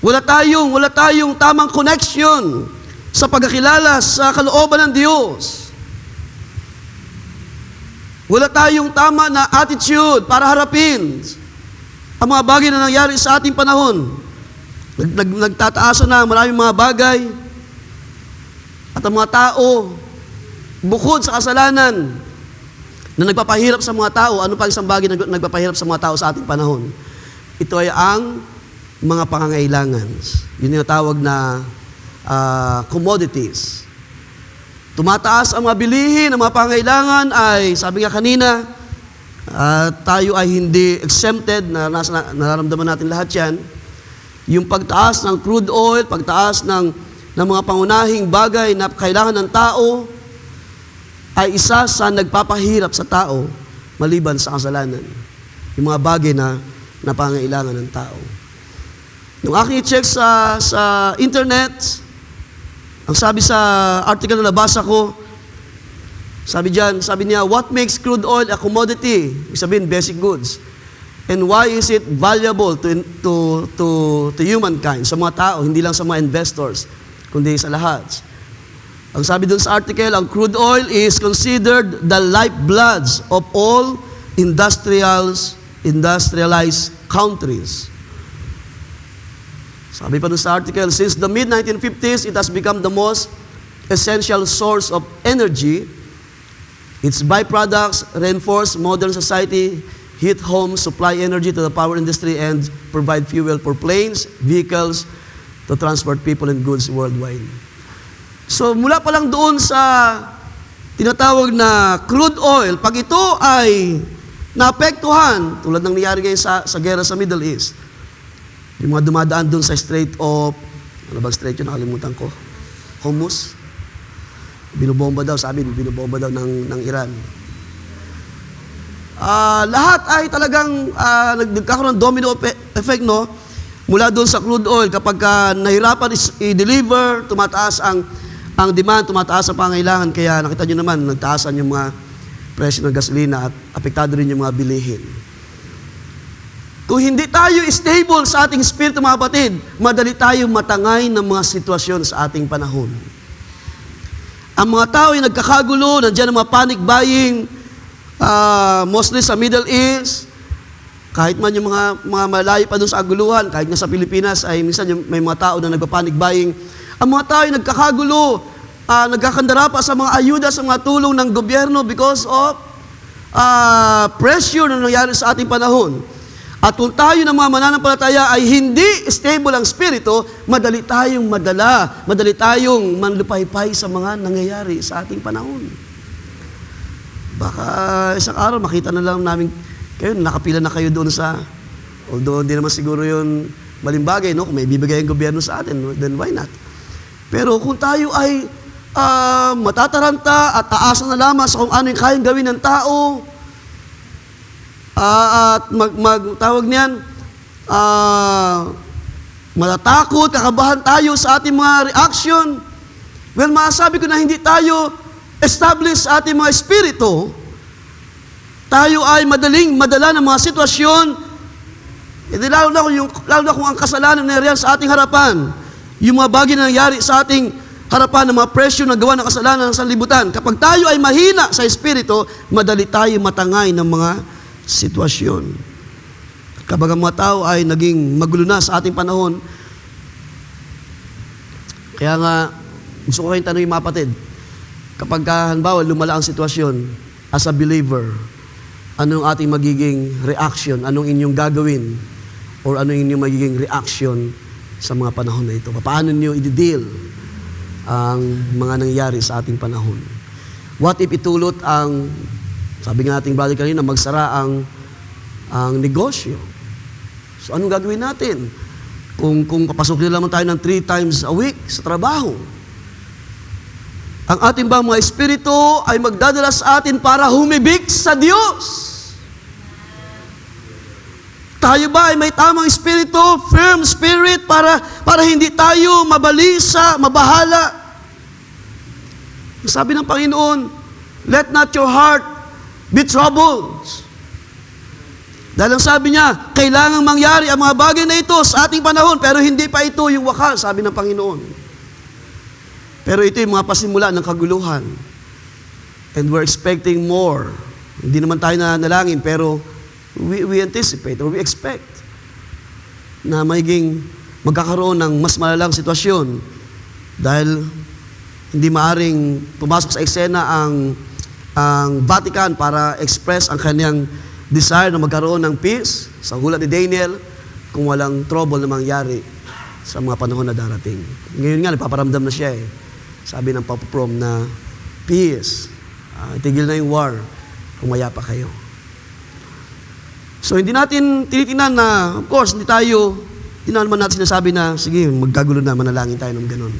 wala tayong tamang connection sa pagkakilala sa kalooban ng Diyos. Wala tayong tama na attitude para harapin ang mga bagay na nangyari sa ating panahon. Nagtataasan na maraming mga bagay at ang mga tao, bukod sa kasalanan na nagpapahirap sa mga tao, ano pa isang bagay na nagpapahirap sa mga tao sa ating panahon? Ito ay ang mga pangangailangan. Yun yung tawag na commodities. Tumataas ang mga bilihin, ang mga pangangailangan ay, sabi nga kanina, tayo ay hindi exempted, nararamdaman natin lahat yan. Yung pagtaas ng crude oil, pagtaas ng mga pangunahing bagay na kailangan ng tao, ay isa sa nagpapahirap sa tao maliban sa kasalanan. Yung mga bagay na pangangailangan ng tao. Nung aking i-check sa internet, ang sabi sa article na nabasa ko, sabi niya, what makes crude oil a commodity? Ibig sabihin, basic goods. And why is it valuable to humankind, sa mga tao, hindi lang sa mga investors, kundi sa lahat. Ang sabi dun sa article, ang crude oil is considered the lifebloods of all industrialized countries. Sabi pa dun sa article, since the mid-1950s, it has become the most essential source of energy. Its byproducts reinforce modern society, heat homes, supply energy to the power industry, and provide fuel for planes, vehicles, to transport people and goods worldwide. So mula pa lang doon sa tinatawag na crude oil, pag ito ay naapektuhan, tulad ng nangyari ngayon sa gera sa Middle East, yung mga dumadaan doon sa Strait of, ano ba strait yun? Nakalimutan ko. Hormuz. Binubomba daw ng Iran. Lahat ay talagang nagkakaroon ng domino effect, no? Mula doon sa crude oil, kapag nahirapan i-deliver, tumataas ang demand, tumataas ang pangailangan. Kaya nakita nyo naman, nagtaasan yung mga presyo ng gasolina at apektado rin yung mga bilihin. Kung hindi tayo stable sa ating espiritu, mga kapatid, madali tayong matangay ng mga sitwasyon sa ating panahon. Ang mga tao ay nagkakagulo, nandiyan ang mga panic buying, mostly sa Middle East, kahit man yung mga malayo pa doon sa aguluhan, kahit nga sa Pilipinas, ay minsan may mga tao na nagpa-panic buying. Ang mga tao ay nagkakagulo, nagkakandara pa sa mga ayuda, sa mga tulong ng gobyerno because of pressure na nangyari sa ating panahon. At kung tayo ng mga mananampalataya ay hindi stable ang spirito, madali tayong manlupaypay sa mga nangyayari sa ating panahon. Baka isang araw makita na lang namin kayo, nakapila na kayo doon sa Although hindi naman siguro yun maling bagay, no? Kung may bibigay ang gobyerno sa atin, then why not? Pero kung tayo ay matataranta at aasa na lamang sa kung ano yung kayang gawin ng tao, at tawag niyan, matatakot, kakabahan tayo sa ating mga reaction, well, masasabi ko na hindi tayo establish sa ating mga espiritu, tayo ay madala ng mga sitwasyon. Lalo na kung ang kasalanan na nangyari sa ating harapan, yung mga bagay na nangyari sa ating harapan ng mga presyo na gawa ng kasalanan ng sanlibutan. Kapag tayo ay mahina sa espiritu, madali tayo matangay ng mga sitwasyon. Kapag ang mga tao ay naging magulo na sa ating panahon, kaya nga, gusto ko kayong tanongin mga kapatid, kapag halimbawa lumala ang sitwasyon, as a believer, anong ating magiging reaction? Anong inyong gagawin? Or ano yung magiging reaction sa mga panahon na ito? Paano niyo i-deal ang mga nangyayari sa ating panahon? What if itulot ang, sabi nga nating brother kanina, magsara ang negosyo? So anong gagawin natin? Kung papasok nila naman tayo ng 3 times a week sa trabaho, ang ating bang mga espiritu ay magdadala sa atin para humibig sa Diyos? Tayo ba ay may tamang espiritu, firm spirit, para hindi tayo mabalisa, mabahala? Sabi ng Panginoon, let not your heart be troubled. Dahil ang sabi niya, kailangang mangyari ang mga bagay na ito sa ating panahon, pero hindi pa ito yung wakas, sabi ng Panginoon. Pero ito yung mga pasimula ng kaguluhan. And we're expecting more. Hindi naman tayo nanalangin, pero we anticipate or we expect na magkakaroon ng mas malalang sitwasyon dahil hindi maaring pumasok sa eksena ang Vatican para express ang kanyang desire na magkaroon ng peace sa hula ni Daniel kung walang trouble na mangyari sa mga panahon na darating. Ngayon nga, nagpaparamdam na siya eh. Sabi ng Papa Prom na peace, itigil na yung war, umaya pa kayo. So, hindi natin tinitingnan na, of course, hindi naman natin sinasabi na, sige, magkagulo na, manalangin tayo ng ganun.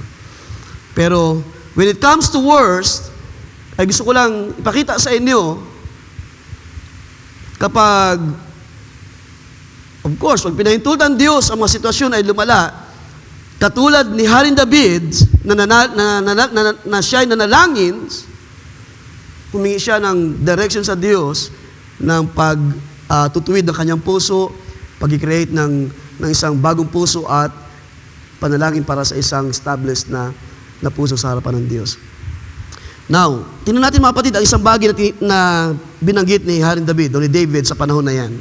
Pero, when it comes to worst, ay gusto ko lang ipakita sa inyo, kapag, of course, pag pinahintultan Diyos ang mga sitwasyon ay lumala, katulad ni Haring David, na siya ay nanalangin, humingi siya ng direction sa Diyos ng tutuwid ng kanyang puso, pag-create ng isang bagong puso at panalangin para sa isang established na puso sa harapan ng Diyos. Now, tingnan natin mga kapatid, ang isang bagay na binanggit ni Haring David o ni David sa panahon na yan.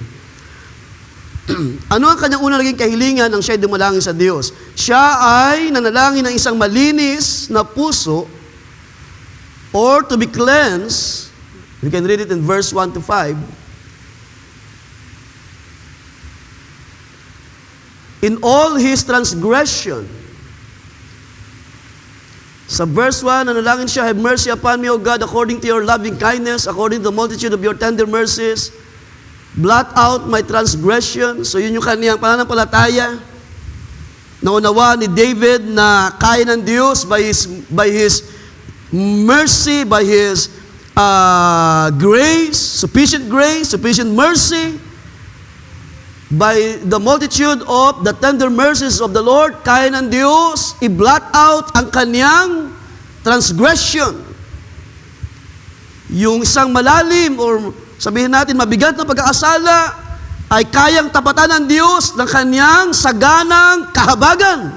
Ano ang kanyang unang naging kahilingan nang siya'y dumalangin sa Diyos? Siya ay nanalangin ng isang malinis na puso or to be cleansed. We can read it in verse 1 to 5. In all his transgression. Sa verse 1, nanalangin siya, have mercy upon me, O God, according to your loving kindness, according to the multitude of your tender mercies. Blot out my transgression. So yun yung kaniyang pananampalataya. Naunawa ni David na kaya ng Diyos by His mercy, by His grace, sufficient mercy, by the multitude of the tender mercies of the Lord, kaya ng Diyos i-blot out ang kaniyang transgression. Yung isang malalim or sabihin natin mabigat na pagkakasala ay kayang tapatan ng Diyos ng kaniyang saganang kahabagan.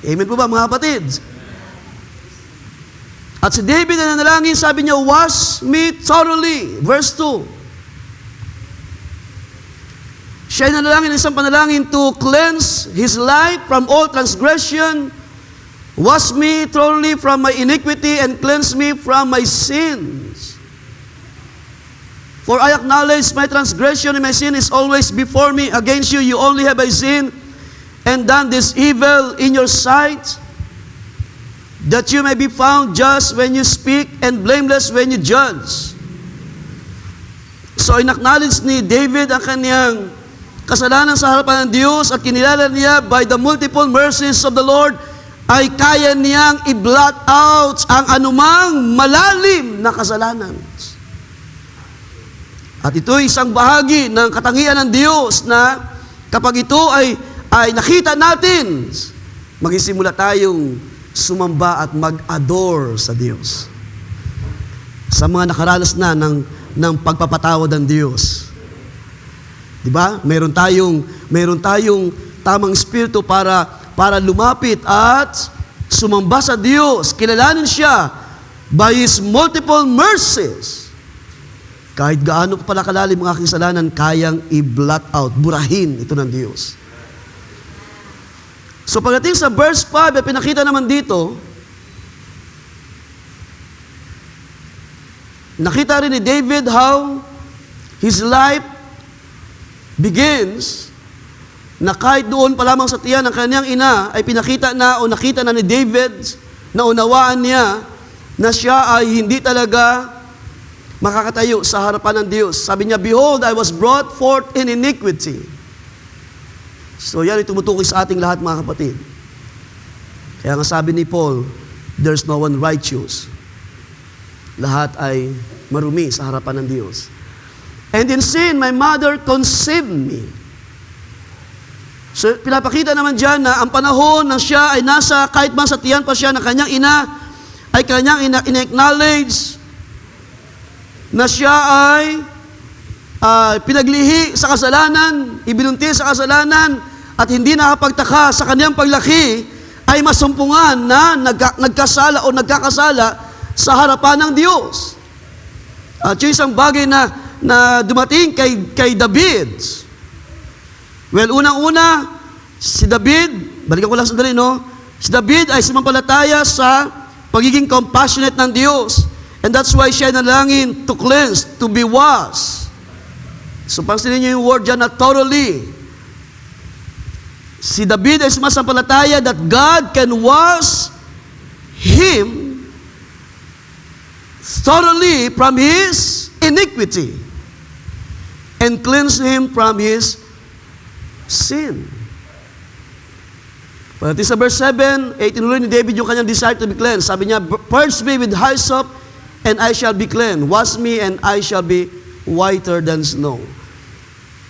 Amen po ba mga kapatid? At si David na nanalangin, sabi niya, wash me thoroughly. Verse 2. Siya ay nanalangin ng isang panalangin to cleanse his life from all transgression. Wash me thoroughly from my iniquity and cleanse me from my sins. For I acknowledge my transgression and my sin is always before me. Against you, you only have I sinned and done this evil in your sight, that you may be found just when you speak and blameless when you judge. So, in-acknowledge ni David ang kanyang kasalanan sa harapan ng Diyos at kinilala niya by the multiple mercies of the Lord ay kaya niyang i-blot out ang anumang malalim na kasalanan. At ito ay isang bahagi ng katangian ng Diyos na kapag ito ay nakita natin, magsisimula tayong sumamba at mag-adore sa Diyos. Sa mga nakaranas na ng pagpapatawad ng Diyos. Di ba? Meron tayong tamang espiritu para lumapit at sumamba sa Diyos. Kilalanin siya by His multiple mercies. Kahit gaano pa pala kalalim ang aking kasalanan, kayang i-blot out, burahin ito ng Diyos. So pagdating sa verse 5, pinakita naman dito, nakita rin ni David how his life begins na kahit doon pa lamang sa tiyan ng kanyang ina ay pinakita na o nakita na ni David na unawaan niya na siya ay hindi talaga makakatayo sa harapan ng Diyos. Sabi niya, "Behold, I was brought forth in iniquity." So yan ay tumutukoy sa ating lahat, mga kapatid. Kaya nga sabi ni Paul, "There's no one righteous." Lahat ay marumi sa harapan ng Diyos. "And in sin, my mother conceived me." So, pinapakita naman dyan na ang panahon na siya ay nasa, kahit man sa tiyan pa siya ng kanyang ina, ay kanyang in-acknowledge na siya ay pinaglihi sa kasalanan, ibinuntis sa kasalanan, at hindi nakapagtaka sa kanyang paglaki, ay masumpungan na nagkasala o nagkakasala sa harapan ng Diyos. At yung isang bagay na dumating kay David. Well, unang-una, si David, balikan ko lang sandali, no? Si David ay sumampalataya sa pagiging compassionate ng Diyos. And that's why siya nalangin to cleanse, to be washed. So, pansinin niyo yung word dyan na thoroughly. Si David ay sumasampalataya that God can wash him thoroughly from his iniquity and cleanse him from his sin. Pagdating sa verse 7, tinuloy ni David yung kanyang desire to be cleansed. Sabi niya, "Purge me with hyssop, and I shall be cleansed. Wash me, and I shall be whiter than snow."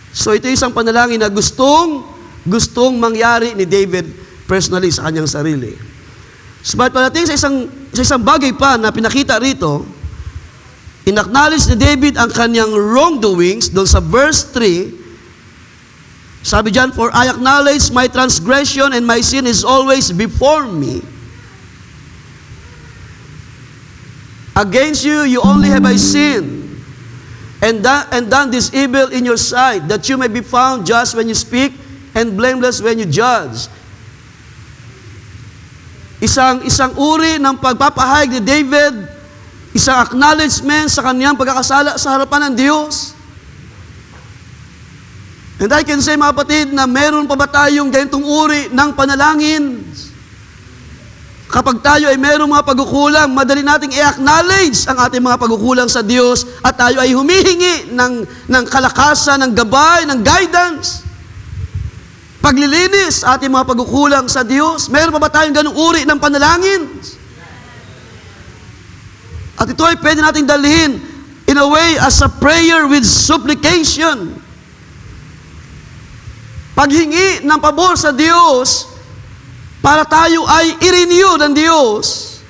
So ito isang panalangin na gustong mangyari ni David personally sa kanyang sarili. So pagdating sa isang bagay pa na pinakita rito, in-acknowledge ni David ang kanyang wrongdoings doon sa verse 3. Sabi dyan, "For I acknowledge my transgression and my sin is always before me. Against you only have I sinned, and done this evil in your sight, that you may be found just when you speak, and blameless when you judge." Isang uri ng pagpapahayag ni David, isang acknowledgement sa kanyang pagkakasala sa harapan ng Diyos. And I can say, mga kapatid, na meron pa ba tayong ganitong uri ng panalangin? Kapag tayo ay merong mga pagkukulang, madali nating i-acknowledge ang ating mga pagkukulang sa Diyos at tayo ay humihingi ng kalakasan, ng gabay, ng guidance. Paglilinis ating mga pagkukulang sa Diyos. Meron pa ba tayong ganung uri ng panalangin? At ito ay pwede nating dalhin in a way as a prayer with supplication. Paghingi ng pabor sa Diyos para tayo ay i-renew ng Diyos.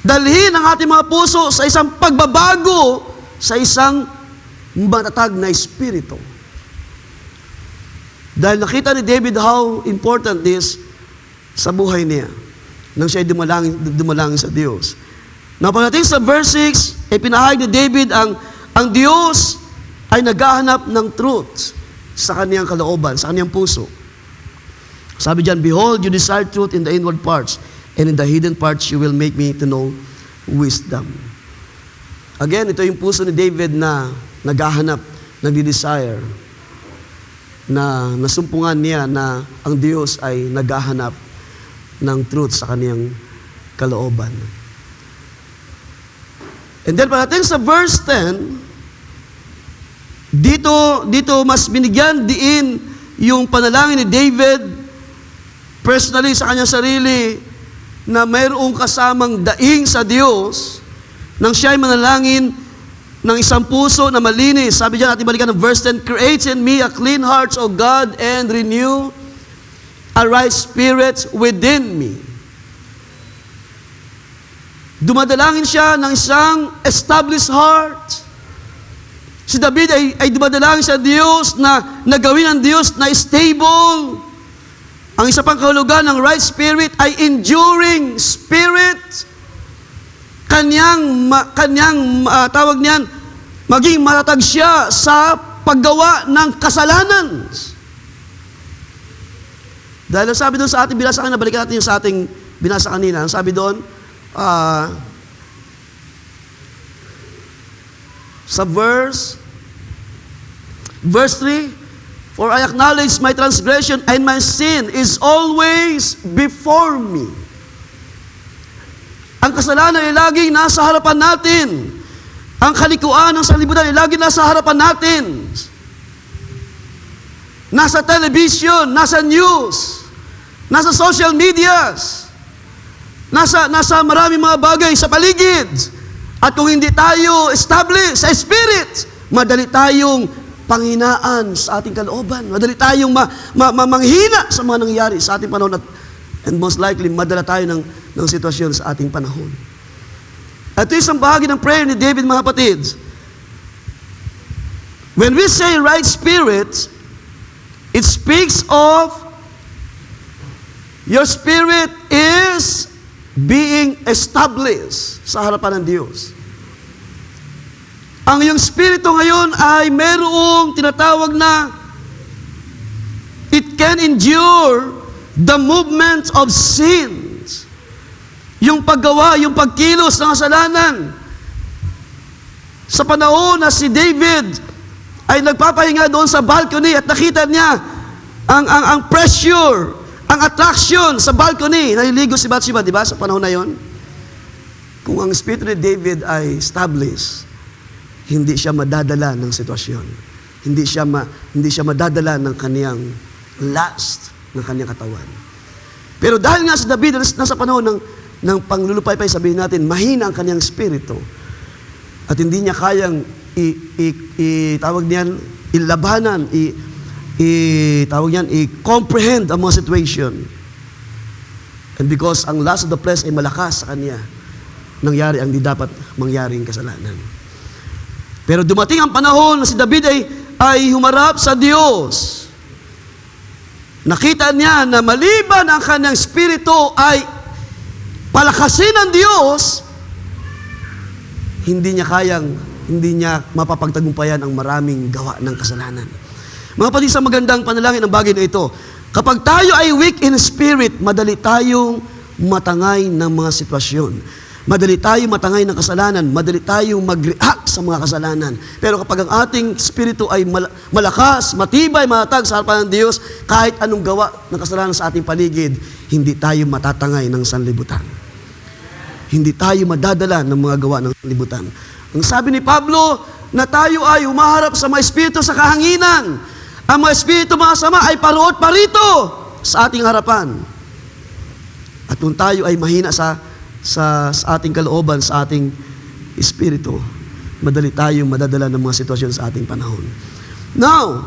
Dalhin ang ating mga puso sa isang pagbabago, sa isang matatag na espiritu. Dahil nakita ni David how important this sa buhay niya nang siya ay dumalangin sa Diyos. Now, pagdating sa verse 6, pinahayag ni David ang Diyos ay naghahanap ng truth sa kaniyang kalooban, sa kaniyang puso. Sabi diyan, "Behold, you desire truth in the inward parts, and in the hidden parts you will make me to know wisdom." Again, ito yung puso ni David na naghahanap, nagdi-desire, na nasumpungan niya na ang Diyos ay naghahanap ng truth sa kaniyang kalooban. And then, pagdating sa verse 10, Dito mas binigyan diin yung panalangin ni David personally sa kanyang sarili na mayroong kasamang daing sa Diyos nang siya ay manalangin ng isang puso na malinis. Sabi diyan, ating balikan ng verse 10, "Create in me a clean heart, O God, and renew a right spirit within me." Dumadalangin siya ng isang established heart. Si David ay dumadalangin sa Diyos na nagawin ng Diyos na stable. Ang isa pang kahulugan ng right spirit ay enduring spirit. Tawag niyan, maging matatag siya sa paggawa ng kasalanan. Dahil ang sabi doon sa ating binasa kanina, balikan natin yung sa ating binasa kanina. Ang sabi doon, sa verse 3, "For I acknowledge my transgression and my sin is always before me." Ang kasalanan ay laging nasa harapan natin. Ang kalikuan ng sanlibutan ay laging nasa harapan natin. Nasa television, nasa news, nasa social medias, nasa maraming mga bagay sa paligid. At kung hindi tayo established sa spirit, madali tayong panghinaan sa ating kalooban. Madali tayong manghina sa mga nangyayari sa ating panahon and most likely, madala tayo ng sitwasyon sa ating panahon. Ito isang bahagi ng prayer ni David, mga kapatid. When we say right spirit, it speaks of your spirit is being established sa harapan ng Diyos. Ang iyong spirito ngayon ay merong tinatawag na it can endure the movement of sins. Yung paggawa, yung pagkilos ng kasalanan. Sa panahon na si David ay nagpapahinga doon sa balcony at nakita niya ang pressure, ang attraction sa balcony. Naliligo si Bathsheba, di ba, sa panahon na yon? Kung ang spirito ni David ay established, hindi siya madadala ng sitwasyon. Hindi siya madadala ng kaniyang lust, ng kaniyang katawan. Pero dahil nga si David nasa panahon ng panglulupaypay, sabihin natin, mahina ang kaniyang spirito at hindi niya kayang tawag niyan, ilabanan, i-comprehend ang mga situation. And because ang lust of the flesh ay malakas sa kanya, nangyari ang di dapat mangyaring kasalanan. Pero dumating ang panahon na si David ay humarap sa Diyos. Nakita niya na maliban ang kanyang spirito ay palakasin ng Diyos, hindi niya mapapagtagumpayan ang maraming gawa ng kasalanan. Mga kapatid, sa magandang panalangin ang bagay na ito. Kapag tayo ay weak in spirit, madali tayong matangay ng mga sitwasyon. Madali tayong matangay ng kasalanan. Madali tayong mag-react sa mga kasalanan. Pero kapag ang ating spirito ay malakas, matibay, matatag sa harapan ng Diyos, kahit anong gawa ng kasalanan sa ating paligid, hindi tayo matatangay ng sanlibutan. Hindi tayo madadala ng mga gawa ng sanlibutan. Ang sabi ni Pablo, na tayo ay humaharap sa mga espiritu sa kahanginan. Ang mga espiritu masama ay paruot parito sa ating harapan. At kung tayo ay mahina sa ating kalooban, sa ating espiritu, madali tayong madadala ng mga sitwasyon sa ating panahon. Now,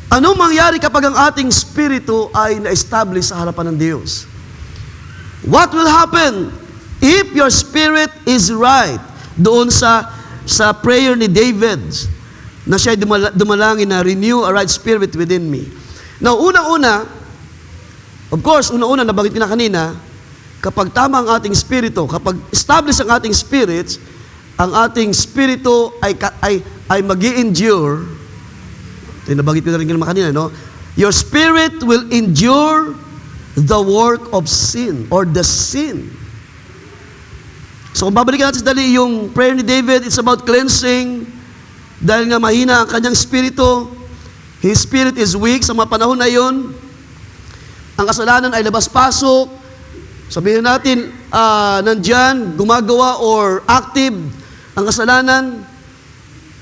anong mangyari kapag ang ating espiritu ay na-establish sa harapan ng Diyos? What will happen if your spirit is right? Doon sa prayer ni David, na siya dumalangin na renew a right spirit within me. Now, unang-una, of course, nabanggit ko na kanina, kapag tama ang ating spirito, kapag established ang ating spirit, ang ating spirito ay mag-i-endure. Nabanggit ko na rin kanina, no? Your spirit will endure the work of sin or the sin. So kung babalikan natin dali yung prayer ni David, it's about cleansing. Dahil nga mahina ang kanyang spirito, his spirit is weak sa mga panahon na yon. Ang kasalanan ay labas-pasok. Sabihin natin, nandyan, gumagawa or active ang kasalanan.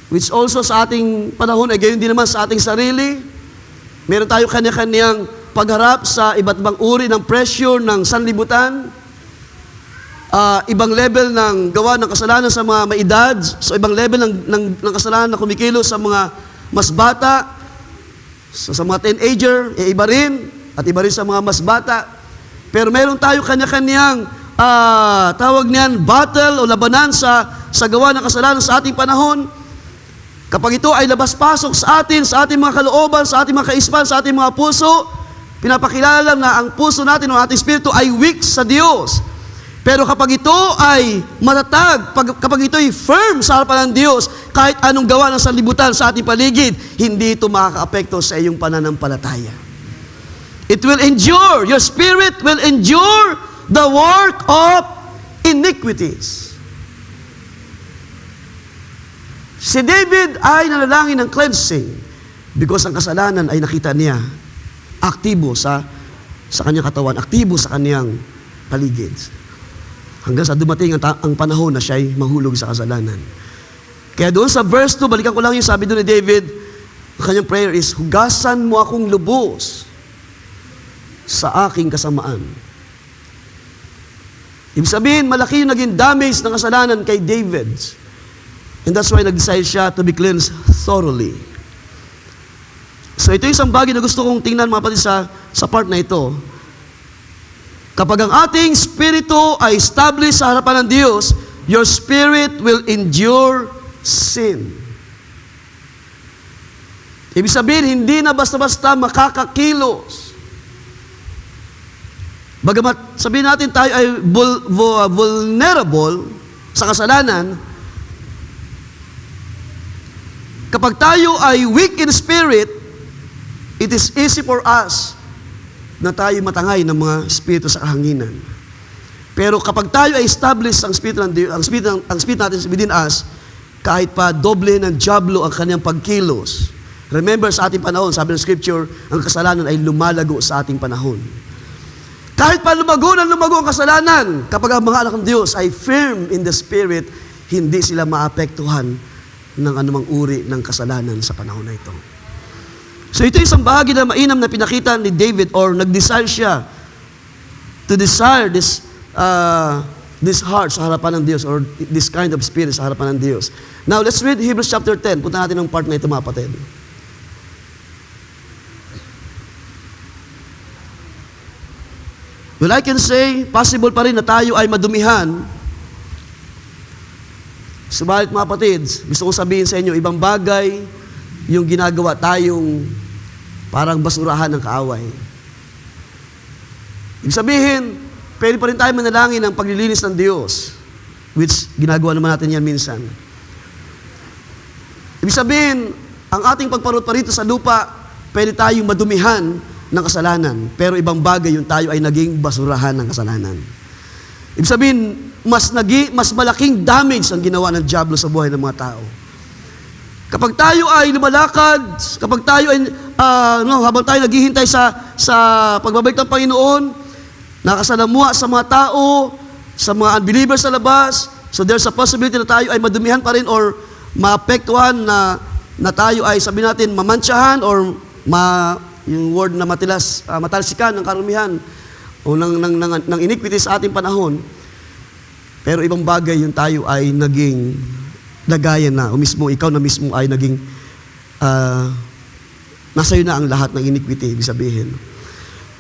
which also sa ating panahon ay gayon din naman sa ating sarili. Meron tayo kanya-kanyang pagharap sa iba't ibang uri ng pressure ng sanlibutan, ibang level ng gawa ng kasalanan sa mga maedad, so ibang level ng kasalanan na kumikilos sa mga mas bata, sa mga teenager, iba rin, at iba rin sa mga mas bata. Pero meron tayo kanya-kanyang tawag niyan, battle o labanan sa gawa ng kasalanan sa ating panahon. Kapag ito ay labas-pasok sa ating mga kalooban, sa ating mga kaispan, sa ating mga puso, pinapakilala lang na ang puso natin o ating espiritu ay weak sa Diyos. Pero kapag ito ay matatag, kapag ito ay firm sa harapan ng Diyos, kahit anong gawa ng sanlibutan sa ating paligid, hindi ito makaka-apekto sa iyong pananampalataya. It will endure. Your spirit will endure the work of iniquities. Si David ay nanalangin ng cleansing because ang kasalanan ay nakita niya aktibo sa kanyang katawan, aktibo sa kanyang paligid. Hanggang sa dumating ang panahon na siya ay mahulog sa kasalanan. Kaya doon sa verse 2, balikan ko lang yung sabi doon ni David, ang kanyang prayer is, hugasan mo akong lubos sa aking kasamaan. Ibig sabihin, malaki yung naging damage ng kasalanan kay David. And that's why nag-decide siya to be cleansed thoroughly. So ito yung isang bagay na gusto kong tingnan mga kapatid sa part na ito. Kapag ang ating spirito ay established sa harapan ng Diyos, your spirit will endure sin. Ibig sabihin, hindi na basta-basta makakakilos. Bagamat sabihin natin tayo ay vulnerable sa kasalanan, kapag tayo ay weak in spirit, it is easy for us na tayo matangay ng mga espiritu sa kahanginan. Pero kapag tayo ay established ang espiritu ng Diyos, ang espiritu natin within us, kahit pa doble ng diablo ang kanyang pagkilos. Remember sa ating panahon, sabi ng scripture, ang kasalanan ay lumalago sa ating panahon. Kahit pa lumago ang kasalanan, kapag ang mga anak ng Diyos ay firm in the spirit, hindi sila maapektuhan ng anumang uri ng kasalanan sa panahon na ito. So ito isang bahagi na mainam na pinakita ni David or nag-desire siya to desire this heart sa harapan ng Diyos or this kind of spirit sa harapan ng Diyos. Now, let's read Hebrews chapter 10. Punta natin ang part na ito, mga kapatid. Well, I can say, possible pa rin na tayo ay madumihan. Subalit mga kapatid, gusto kong sabihin sa inyo, ibang bagay yung ginagawa tayong parang basurahan ng kaaway. Ibig sabihin, pwede pa rin tayo manalangin ng paglilinis ng Diyos, which ginagawa naman natin yan minsan. Ibig sabihin, ang ating pagparot pa rito sa lupa, pwede tayong madumihan ng kasalanan, pero ibang bagay yung tayo ay naging basurahan ng kasalanan. Ibig sabihin, mas malaking damage ang ginawa ng diablo sa buhay ng mga tao. Kapag tayo ay lumalakad, kapag tayo ay, habang tayo naghihintay sa pagbabalik ng Panginoon, nakasalamuha sa mga tao, sa mga unbelievers sa labas, so there's a possibility na tayo ay madumihan pa rin or maapektuhan na tayo ay, sabi natin, mamantsahan or yung word na matalsikan ng karumihan o ng iniquity sa ating panahon. Pero ibang bagay yung tayo ay naging lagayan na, o mismo, ikaw na mismo ay naging, nasa iyo na ang lahat ng iniquity, ibig sabihin.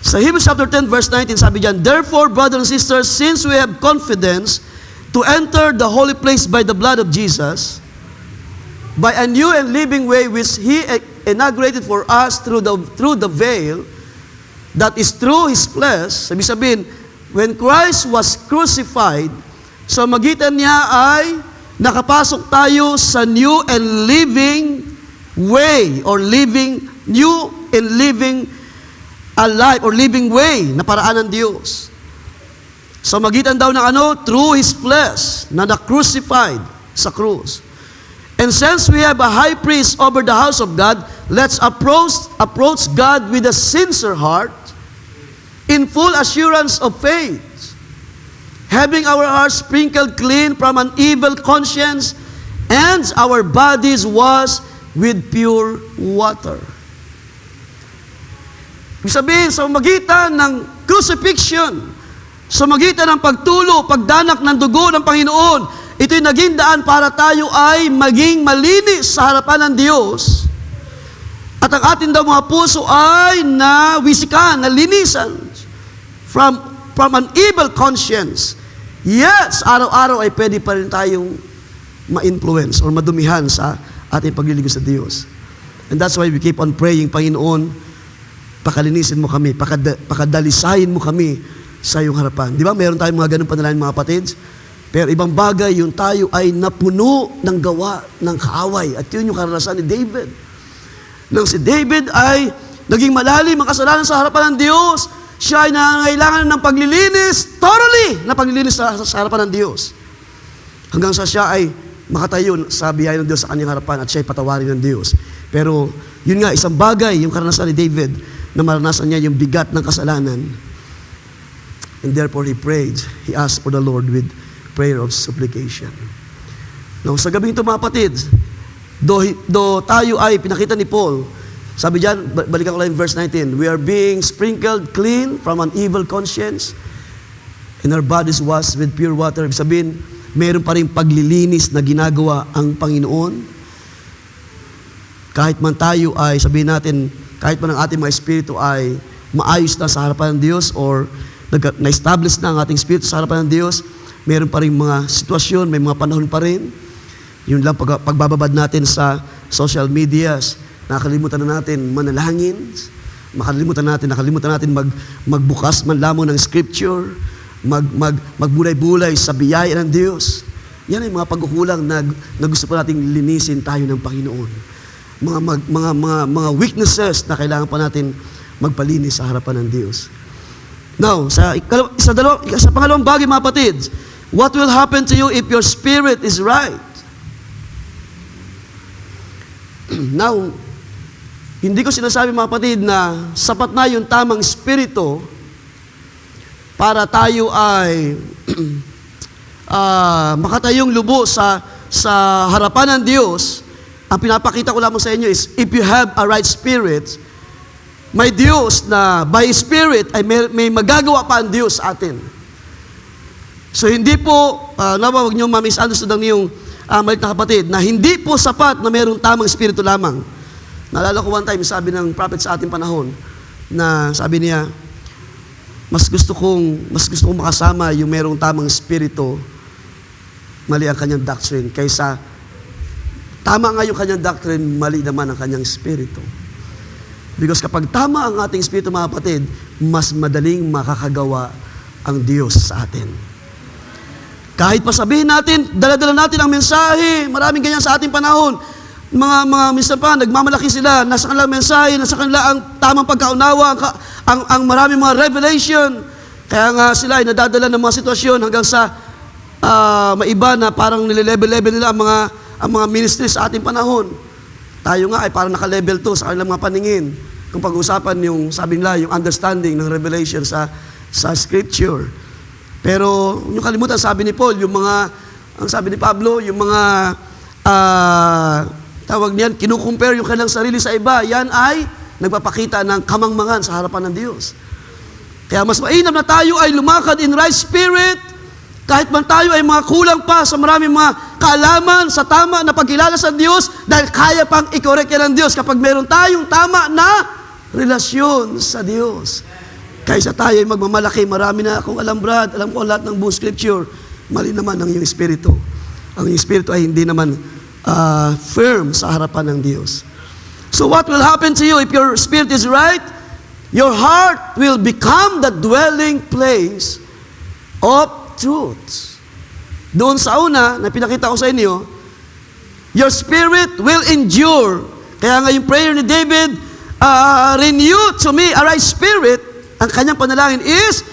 Sa Hebrews chapter 10, verse 19, sabi dyan, therefore, brothers and sisters, since we have confidence to enter the holy place by the blood of Jesus, by a new and living way which He inaugurated for us through the veil, that is through His flesh, sabi sabihin, when Christ was crucified, sa magitan niya ay nakapasok tayo sa new and living way or new and living alive or living way na paraan ng Diyos. Sa magitan daw ng through His flesh na na-crucified sa krus. And since we have a high priest over the house of God, let's approach God with a sincere heart in full assurance of faith, having our hearts sprinkled clean from an evil conscience and our bodies washed with pure water. Ibig sabihin, sa magitan ng crucifixion, sa magitan ng pagtulo, pagdanak ng dugo ng Panginoon, ito'y naging daan para tayo ay maging malinis sa harapan ng Diyos. At ang ating daw mga puso ay nawisikan, nalinisan from an evil conscience. Yes, araw-araw ay pwede pa rin tayong ma-influence or madumihan sa ating paglilingkod sa Diyos. And that's why we keep on praying, Panginoon, pakalinisin mo kami, pakadalisayin mo kami sa iyong harapan. Di ba, meron tayong mga ganun panalangin, mga kapatid? Pero ibang bagay, yung tayo ay napuno ng gawa ng kaaway. At yun yung karanasan ni David. Nang si David ay naging malalim ang kasalanan sa harapan ng Diyos, siya ay nangangailangan ng paglilinis, thoroughly na paglilinis sa harapan ng Diyos. Hanggang sa siya ay makatayo sa biyaya ng Diyos sa kanyang harapan at siya ay patawarin ng Diyos. Pero yun nga, isang bagay, yung karanasan ni David, na maranasan niya yung bigat ng kasalanan. And therefore he prayed. He asked for the Lord with prayer of supplication. Now, sa gabing ito, mga kapatid, do tayo ay pinakita ni Paul, sabi diyan, balikan ko lang yung verse 19, we are being sprinkled clean from an evil conscience and our bodies washed with pure water. Ibig sabihin, meron pa rin paglilinis na ginagawa ang Panginoon. Kahit man tayo ay, sabihin natin, kahit man ang ating mga espiritu ay maayos na sa harapan ng Diyos or na-establish na ang ating espiritu sa harapan ng Diyos, meron pa rin mga sitwasyon, may mga panahon pa rin. Yun lang pagbababad natin sa social medias, nakalimutan na natin manalangin, nakalimutan natin magbukas man lamang ng scripture, magbulay-bulay sa biyaya ng Diyos. Yan ay mga pagkukulang na gusto pa nating linisin tayo ng Panginoon. Mga weaknesses na kailangan pa natin magpalinis sa harapan ng Diyos. Now, sa pangalawang bagay, mga kapatid, what will happen to you if your spirit is right? Now, hindi ko sinasabi, mga kapatid, na sapat na yung tamang espiritu para tayo ay makatayong lubo sa harapan ng Diyos. Ang pinapakita ko lamang sa inyo is, if you have a right spirit, may Diyos na by Spirit ay may magagawa pa ang Diyos sa atin. So hindi po, huwag niyo ma-misunderstood ang iyong malit na kapatid, na hindi po sapat na mayroong tamang espiritu lamang. Naalala ko one time, sabi ng prophet sa ating panahon, na sabi niya, mas gusto kong makasama yung mayroong tamang espiritu, mali ang kanyang doctrine, kaysa tama nga yung kanyang doctrine, mali naman ang kanyang espiritu. Because kapag tama ang ating espiritu, mga kapatid, mas madaling makakagawa ang Diyos sa atin. Kahit pa sabihin natin, dala-dala natin ang mensahe, maraming ganyan sa ating panahon. Mga minsan pa, nagmamalaki sila, nasa kanilang mensahe, nasa kanila ang tamang pagkaunawa, ang maraming mga revelation. Kaya nga sila ay nadadala ng mga sitwasyon hanggang sa maiba na parang nile-level nila ang mga ministries sa ating panahon. Tayo nga ay parang naka-level 2 sa kanilang mga paningin. Kung pag-usapan yung, sabi nila, yung understanding ng revelation sa scripture. Pero yung kalimutan, sabi ni Paul, ang sabi ni Pablo, yung mga tawag niyan, kinukumpare yung kanilang sarili sa iba, yan ay nagpapakita ng kamangmangan sa harapan ng Diyos. Kaya mas mainam na tayo ay lumakad in right spirit, kahit man tayo ay mga kulang pa sa maraming mga kaalaman sa tama na pagkilala sa Diyos, dahil kaya pang i-correct yan ng Diyos kapag meron tayong tama na relasyon sa Diyos. Kaysa tayo ay magmamalaki, marami na akong alam, Brad, alam ko lahat ng buong scripture, mali naman ang iyong espiritu. Ang iyong espiritu ay hindi naman firm sa harapan ng Diyos. So what will happen to you if your spirit is right? Your heart will become the dwelling place of truth. Doon sa una, na pinakita ko sa inyo, your spirit will endure. Kaya nga yung prayer ni David, renew to me a right spirit. Ang kanyang panalangin is,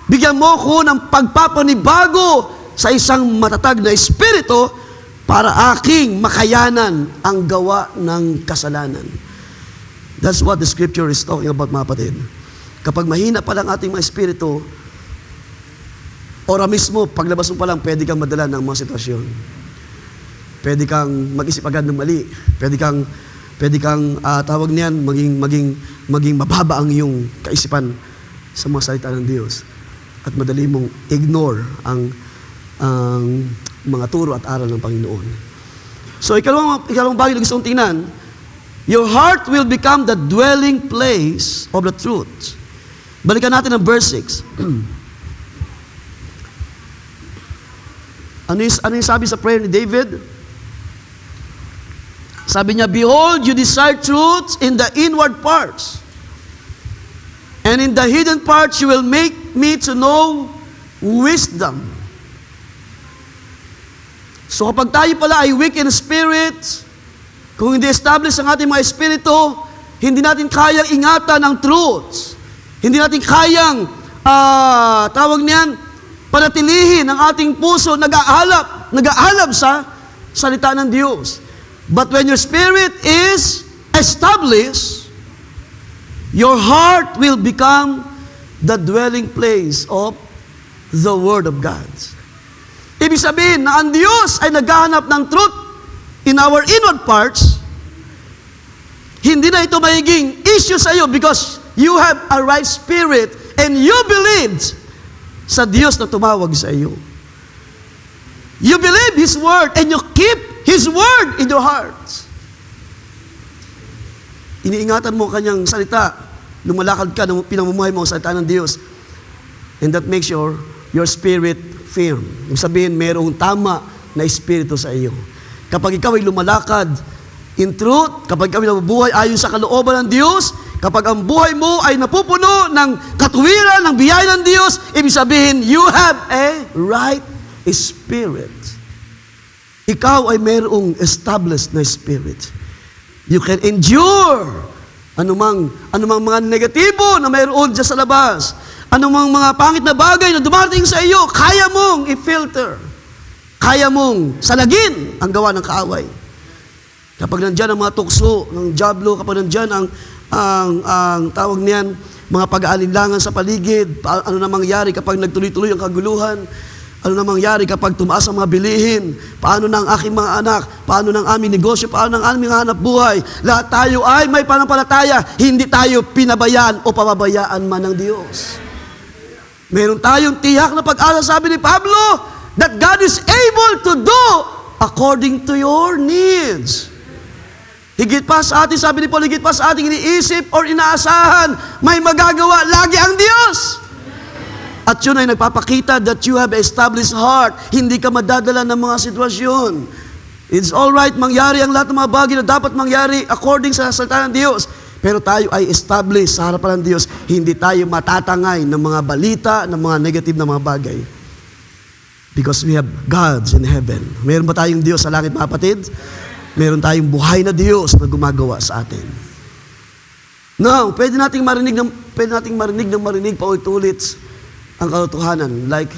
bigyan mo ko ng pagpapanibago sa isang matatag na espiritu para aking makayanan ang gawa ng kasalanan. That's what the scripture is talking about, mga kapatid. Kapag mahina pa lang ating mga espiritu, ora mismo, paglabas mo pa lang, pwede kang madala ng mga sitwasyon. pwede kang mag-isip agad ng mali. Pwede kang tawag niyan, maging mababa ang iyong kaisipan sa mga salita ng Diyos. At madali mong ignore ang mga turo at aral ng Panginoon. So, ikalawang bagay na gusto kong tingnan, your heart will become the dwelling place of the truth. Balikan natin ang verse 6. Ano yung sabi sa prayer ni David? Sabi niya, behold, you desire truth in the inward parts. And in the hidden parts, you will make me to know wisdom. So kapag tayo pala ay weak in spirit, kung hindi establish ang ating mga espiritu, hindi natin kayang ingatan ang truth. Hindi natin kayang, tawag niyan, panatilihin ang ating puso, nag-aalab sa salita ng Diyos. But when your spirit is established, your heart will become the dwelling place of the Word of God. Ibig sabihin na ang Diyos ay naghahanap ng truth in our inward parts, hindi na ito magiging issue sa iyo because you have a right spirit and you believed sa Diyos na tumawag sa iyo. You believe His Word and you keep His Word in your heart. Iniingatan mo kanyang salita, lumalakad ka, pinamumuhay mo ang salita ng Diyos, and that makes your spirit firm. Ibig sabihin, mayroong tama na espiritu sa iyo. Kapag ikaw ay lumalakad in truth, kapag ikaw ay nabubuhay ayon sa kalooban ng Diyos, kapag ang buhay mo ay napupuno ng katuwiran, ng biyaya ng Diyos, ibig sabihin, you have a right spirit. Ikaw ay mayroong established na spirit. You can endure anumang mga negatibo na mayroon dyan sa labas. Anumang mga pangit na bagay na dumarating sa iyo, kaya mong i-filter. Kaya mong salagin ang gawa ng kaaway. Kapag nandyan ang mga tukso ng diablo, kapag nandyan ang tawag niyan, mga pag-aalinlangan sa paligid, ano na mangyari kapag nagtuloy-tuloy ang kaguluhan, ano na mangyari kapag tumaas ang mga bilihin, paano na ang aking mga anak, paano na ang aming negosyo, paano na ang aming hanap buhay. Lahat tayo ay may panampalataya, hindi tayo pinabayaan o pababayaan man ng Diyos. Meron tayong tiyak na pag-asa, sabi ni Pablo, that God is able to do according to your needs. Higit pa sa atin, sabi ni Paul, higit pa sa ating iniisip or inaasahan, may magagawa lagi ang Diyos. At yun ay nagpapakita that you have established heart. Hindi ka madadala ng mga sitwasyon. It's all right, mangyari ang lahat ng mga bagay na dapat mangyari according sa salita ng Diyos. Pero tayo ay established sa harapan ng Diyos. Hindi tayo matatangay ng mga balita, ng mga negative na mga bagay. Because we have gods in heaven. Meron ba tayong Diyos sa langit, mga kapatid? Meron tayong buhay na Diyos na gumagawa sa atin. Now, pwede nating marinig paulit-ulit ang katotohanan. Like,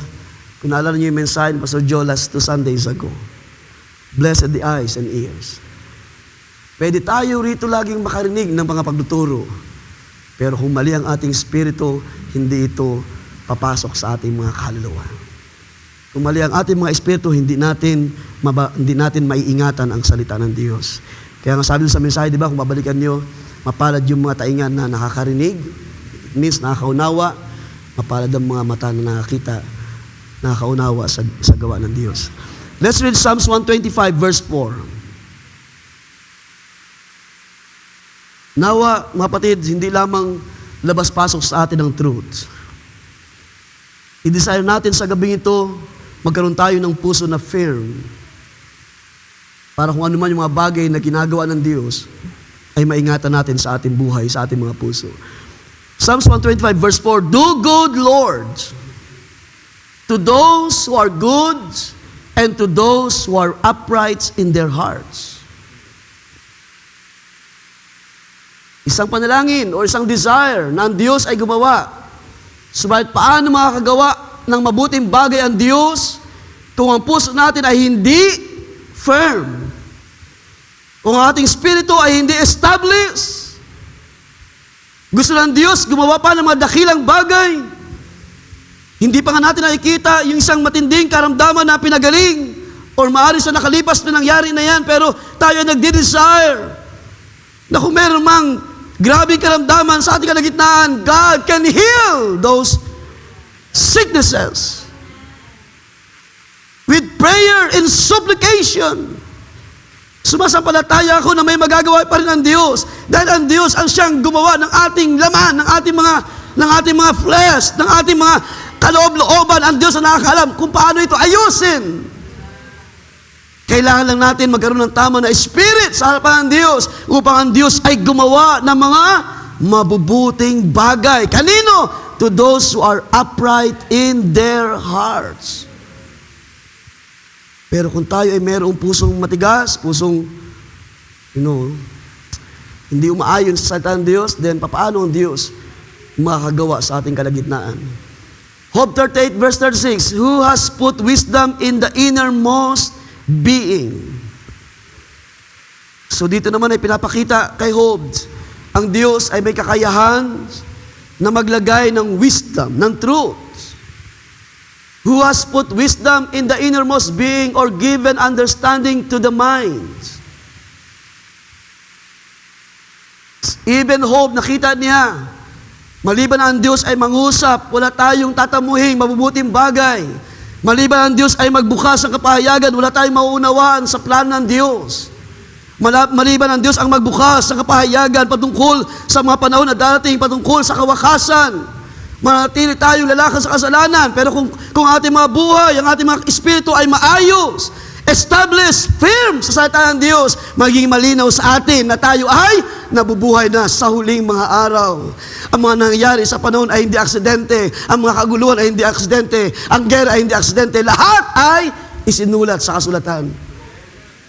kung naalala niyo yung mensahe ni Pastor Joe last 2 Sundays ago. Blessed the eyes and ears. Pwede tayo rito laging makarinig ng mga pagtuturo. Pero kung mali ang ating spirito, hindi ito papasok sa ating mga kaluluwa. Kung mali ang ating mga espiritu, hindi natin maiingatan ang salita ng Diyos. Kaya nga sabi sa mensahe, di ba, kung babalikan niyo, mapalad yung mga taingan na nakakarinig, it means nakakaunawa, mapalad ang mga mata na nakakita, nakakaunawa sa gawa ng Diyos. Let's read Psalms 125 verse 4. Nawa, mga kapatid, hindi lamang labas-pasok sa atin ang truth. I-desire natin sa gabing ito, magkaroon tayo ng puso na firm. Para kung ano man yung mga bagay na ginagawa ng Diyos, ay maingatan natin sa ating buhay, sa ating mga puso. Psalms 125 verse 4, do good, Lord, to those who are good and to those who are upright in their hearts. Isang panalangin o isang desire na ang Diyos ay gumawa. Subalit paano makakagawa ng mabuting bagay ang Diyos kung ang puso natin ay hindi firm? Kung ang ating spirito ay hindi established? Gusto ng Diyos gumawa pa ng mga dakilang bagay. Hindi pa nga natin nakikita yung isang matinding karamdaman na pinagaling or maaari sa nakalipas na nangyari na yan, pero tayo nagde-desire na kung meron mang grabing karamdaman sa ating kalagitnaan, God can heal those sicknesses with prayer and supplication. Sumasampalataya ako na may magagawa pa rin ang Diyos, dahil ang Diyos ang siyang gumawa ng ating laman, ng ating mga flesh, ng ating mga kaloob-looban. Ang Diyos ang nakakaalam kung paano ito ayusin. Kailangan lang natin magkaroon ng tama na spirit sa harapan ng Diyos upang ang Diyos ay gumawa ng mga mabubuting bagay. Kanino? To those who are upright in their hearts. Pero kung tayo ay mayroong pusong matigas, pusong, hindi umaayon sa salita ng Diyos, then paano ang Diyos makakagawa sa ating kalagitnaan? Job 38 verse 36, who has put wisdom in the innermost being? So dito naman ay pinapakita kay Job, ang Diyos ay may kakayahan na maglagay ng wisdom, ng truth. Who has put wisdom in the innermost being or given understanding to the mind? Even Job, nakita niya, maliban ang Diyos ay mangusap, wala tayong tatamuhing mabubuting bagay. Maliban ang Diyos ay magbukas ng kapahayagan, wala tayong mauunawaan sa plano ng Diyos. Maliban ang Diyos ang magbukas ng kapahayagan patungkol sa mga panahon na darating, patungkol sa kawakasan. Manatili tayong lalakad sa kasalanan. Pero kung ating mga buhay, ang ating mga espiritu ay maayos, established, firm sa salita ng Diyos, magiging malinaw sa atin na tayo ay nabubuhay na sa huling mga araw. Ang mga nangyayari sa panahon ay hindi aksidente. Ang mga kaguluhan ay hindi aksidente. Ang gera ay hindi aksidente. Lahat ay isinulat sa kasulatan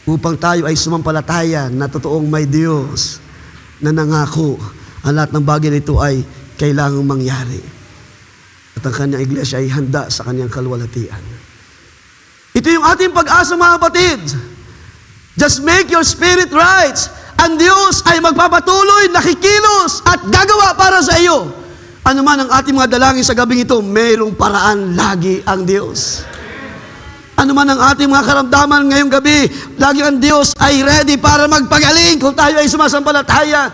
upang tayo ay sumampalataya na totoong may Diyos na nangako ang lahat ng bagay nito ay kailangang mangyari. At ang kanyang iglesia ay handa sa kanyang kalwalhatian. Ito yung ating pag-asa, mga kapatid. Just make your spirit right. Ang Diyos ay magpapatuloy, nakikilos at gagawa para sa iyo. Ano man ang ating mga dalangin sa gabing ito, mayroong paraan lagi ang Diyos. Ano man ang ating mga karamdaman ngayong gabi, lagi ang Diyos ay ready para magpagaling kung tayo ay sumasampalataya.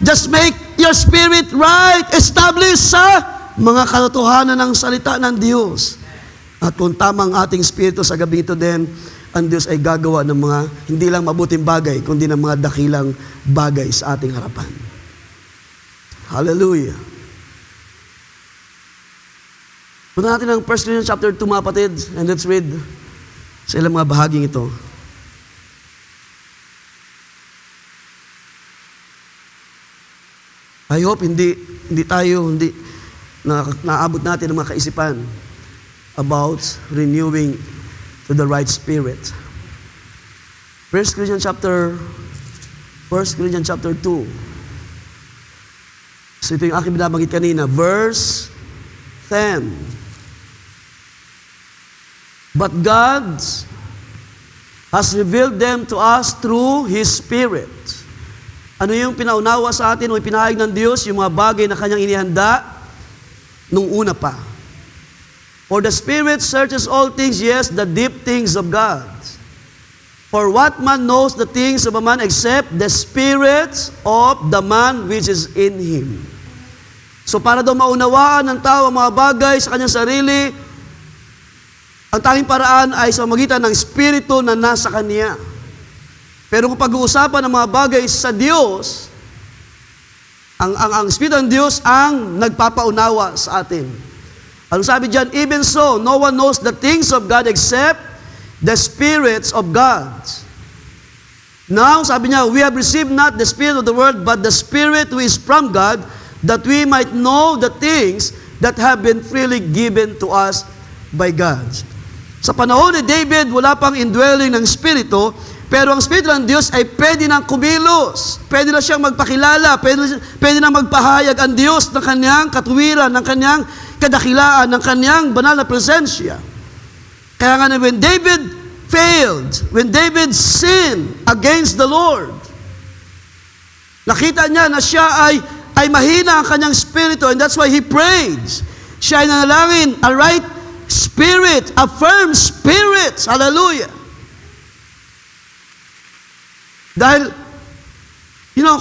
Just make your spirit right. Establish sa mga katotohanan ng salita ng Diyos. At kung tamang ating spirito sa gabi ito din, ang Diyos ay gagawa ng mga hindi lang mabuting bagay, kundi ng mga dakilang bagay sa ating harapan. Hallelujah. Punta natin ang 1 Corinthians chapter 2, mga kapatid, and let's read sa ilang mga bahaging ito. I hope hindi naabot natin ang mga kaisipan about renewing to the right spirit. 1 Corinthians chapter 2. So ito yung aking binabanggit kanina. Verse 10. But God has revealed them to us through His Spirit. Ano yung pinaunawa sa atin o ipinahayag ng Diyos? Yung mga bagay na kanyang inihanda nung una pa. For the Spirit searches all things, yes, the deep things of God. For what man knows the things of a man except the Spirit of the man which is in him. So para daw maunawaan ng tao ang mga bagay sa kanyang sarili, ang tanging paraan ay sa magitan ng Espiritu na nasa kanya. Pero kung pag-uusapan ng mga bagay sa Diyos, ang Espiritu ng Diyos ang nagpapaunawa sa atin. Ano sabi diyan? Even so, no one knows the things of God except the spirits of God. Now, sabi niya, we have received not the spirit of the world, but the Spirit who is from God, that we might know the things that have been freely given to us by God. Sa panahon ni David, wala pang indwelling ng Espiritu, pero ang Espiritu ng Diyos ay pwede nang kumilos. Pwede na siyang magpakilala. Pwede na magpahayag ang Diyos ng kanyang katuwiran, ng kanyang kadakilaan, ng kanyang banal na presensya. Kaya nga when David failed, when David sinned against the Lord, nakita niya na siya ay mahina ang kanyang spirito, and that's why he prayed. Siya ay nanalangin, a right spirit, a firm spirit. Hallelujah. Dahil,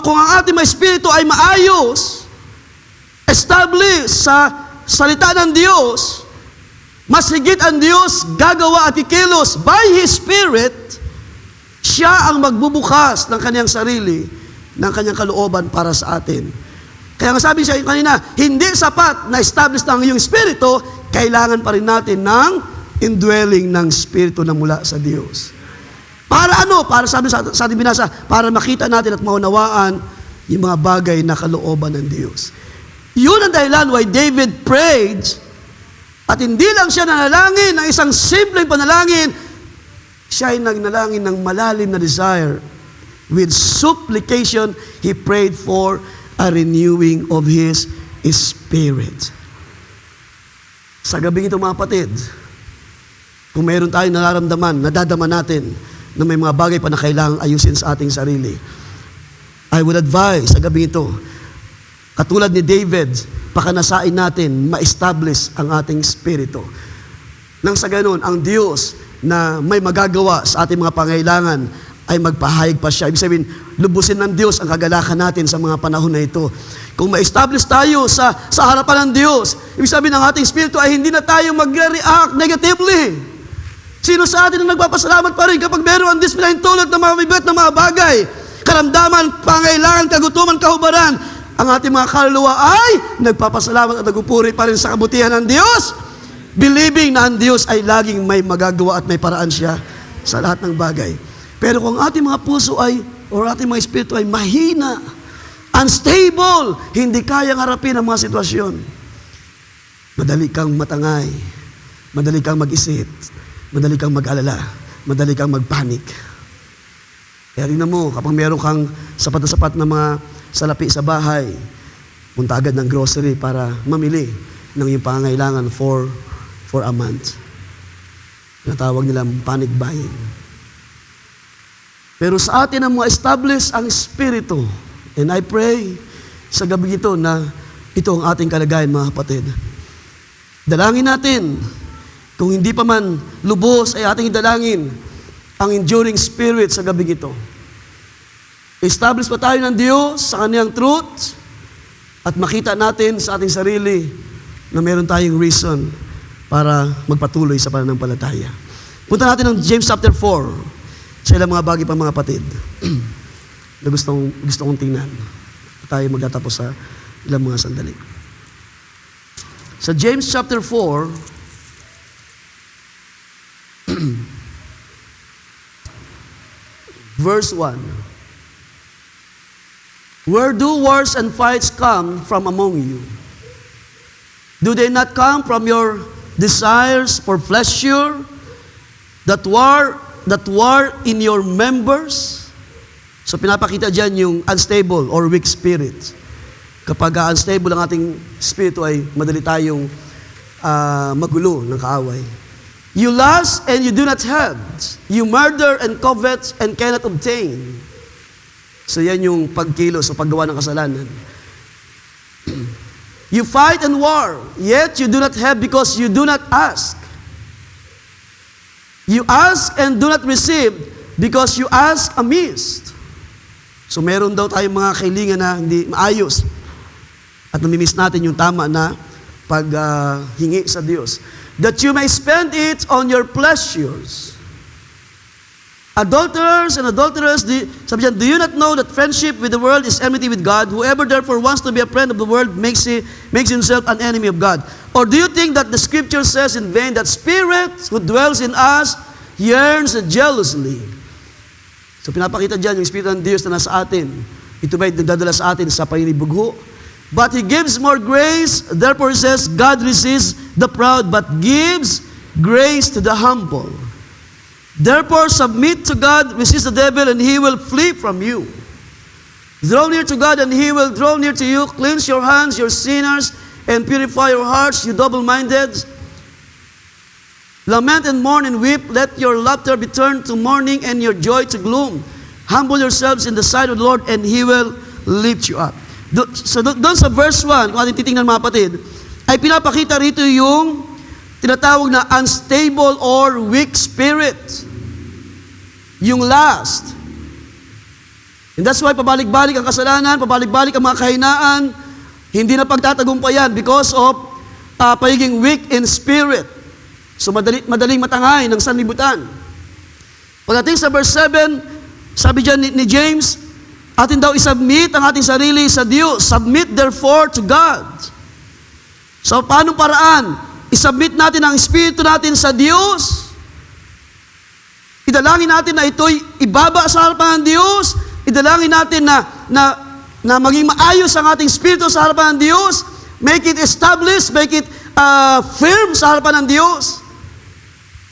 kung ang ating mga espiritu ay maayos, established sa salita ng Diyos, mas higit ang Diyos gagawa at kikilos by His Spirit, siya ang magbubukas ng kanyang sarili, ng kanyang kalooban para sa atin. Kaya nga sabi siya kanina, hindi sapat na establish ng iyong espiritu, kailangan pa rin natin ng indwelling ng espiritu na mula sa Diyos. Para ano? Para sabi sa ating binasa, para makita natin at maunawaan yung mga bagay na kalooban ng Diyos. Yun ang dahilan why David prayed, at hindi lang siya nanalangin ng isang simpleng panalangin, siya ay nagnalangin ng malalim na desire. With supplication, he prayed for a renewing of his spirit. Sa gabi ito mga kapatid, kung mayroon tayong nararamdaman, nadadama natin na may mga bagay pa na kailangang ayusin sa ating sarili, I would advise sa gabi ito, katulad ni David, pakanasain natin, ma-establish ang ating spirito. Nang sa ganun, ang Diyos na may magagawa sa ating mga pangailangan ay magpahayag pa siya. Ibig sabihin, lubusin ng Diyos ang kagalakan natin sa mga panahon na ito. Kung ma-establish tayo sa harapan ng Diyos, ibig sabihin ng ating spirito ay hindi na tayo mag-react negatively. Sino sa atin ang nagpapasalamat pa rin kapag meron ang display tulad ng mga bigat na mga bagay, karamdaman, pangailangan, kagutuman, kahubaran, ang ating mga kaluluwa ay nagpapasalamat at nagpupuri pa rin sa kabutihan ng Diyos, believing na ang Diyos ay laging may magagawa at may paraan siya sa lahat ng bagay. Pero kung ating mga puso ay, o ating mga espiritu ay mahina, unstable, hindi kayang harapin ang mga sitwasyon, madali kang matangay, madali kang mag-isip, madali kang mag-alala, madali kang mag-panic. Kaya rin mo, kapag meron kang sapat na sapat na mga salapi sa bahay, punta agad ng grocery para mamili ng iyong pangangailangan for a month. Natawag nilang panic buying. Pero sa atin ang mga establish ang Espiritu. And I pray sa gabi ito na ito ang ating kalagayan, mga kapatid. Dalangin natin. Kung hindi pa man lubos ay ating dalangin ang enduring spirit sa gabi ito. Establish pa tayo ng Diyos sa Kanyang truth at makita natin sa ating sarili na meron tayong reason para magpatuloy sa pananampalataya. Punta natin ng James chapter 4. Sa ilang mga bagay pa mga kapatid na gusto kong tingnan. Tayo magtatapos sa ilang mga sandali. Sa James chapter 4, verse 1. Where do wars and fights come from among you? Do they not come from your desires for pleasure that war in your members? So pinapakita dyan yung unstable or weak spirit. Kapag unstable ang ating spirito ay madali tayong magulo ng kaaway. You lust and you do not have. You murder and covet and cannot obtain. So yan yung pagkilos o paggawa ng kasalanan. You fight and war, yet you do not have because you do not ask. You ask and do not receive because you ask amiss. So meron daw tayong mga kailangan na hindi maayos at namimiss natin yung tama na paghingi sa Diyos. That you may spend it on your pleasures. Adulterers and adulterers, sabi dyan, do you not know that friendship with the world is enmity with God? Whoever therefore wants to be a friend of the world makes himself an enemy of God. Or do you think that the scripture says in vain that Spirit who dwells in us yearns jealously? So pinapakita dyan yung Espiritu ng Diyos na nasa atin. Ito ba'y nagdadala sa atin sa paninibugho? But He gives more grace. Therefore He says, God resists the proud but gives grace to the humble. Therefore submit to God, resist the devil, and he will flee from you. Draw near to God, and He will draw near to you. Cleanse your hands, you sinners, and purify your hearts, you double-minded. Lament and mourn and weep. Let your laughter be turned to mourning and your joy to gloom. Humble yourselves in the sight of the Lord, and He will lift you up. So doon sa verse 1, kung ating titingnan mga kapatid, ay pinapakita rito yung tinatawag na unstable or weak spirit. Yung lust. And that's why pabalik-balik ang kasalanan, pabalik-balik ang mga kahinaan, hindi na pagtatagumpayan because of pagiging weak in spirit. So madaling matangay ng sanlibutan. Pagdating sa verse 7, sabi dyan ni James, atin daw isubmit ang ating sarili sa Diyos. Submit therefore to God. So paano paraan? Isubmit natin ang espiritu natin sa Diyos. Idalangin natin na ito'y ibaba sa harapan ng Diyos. Idalangin natin na maging maayos ang ating espiritu sa harapan ng Diyos. Make it established, make it firm sa harapan ng Diyos.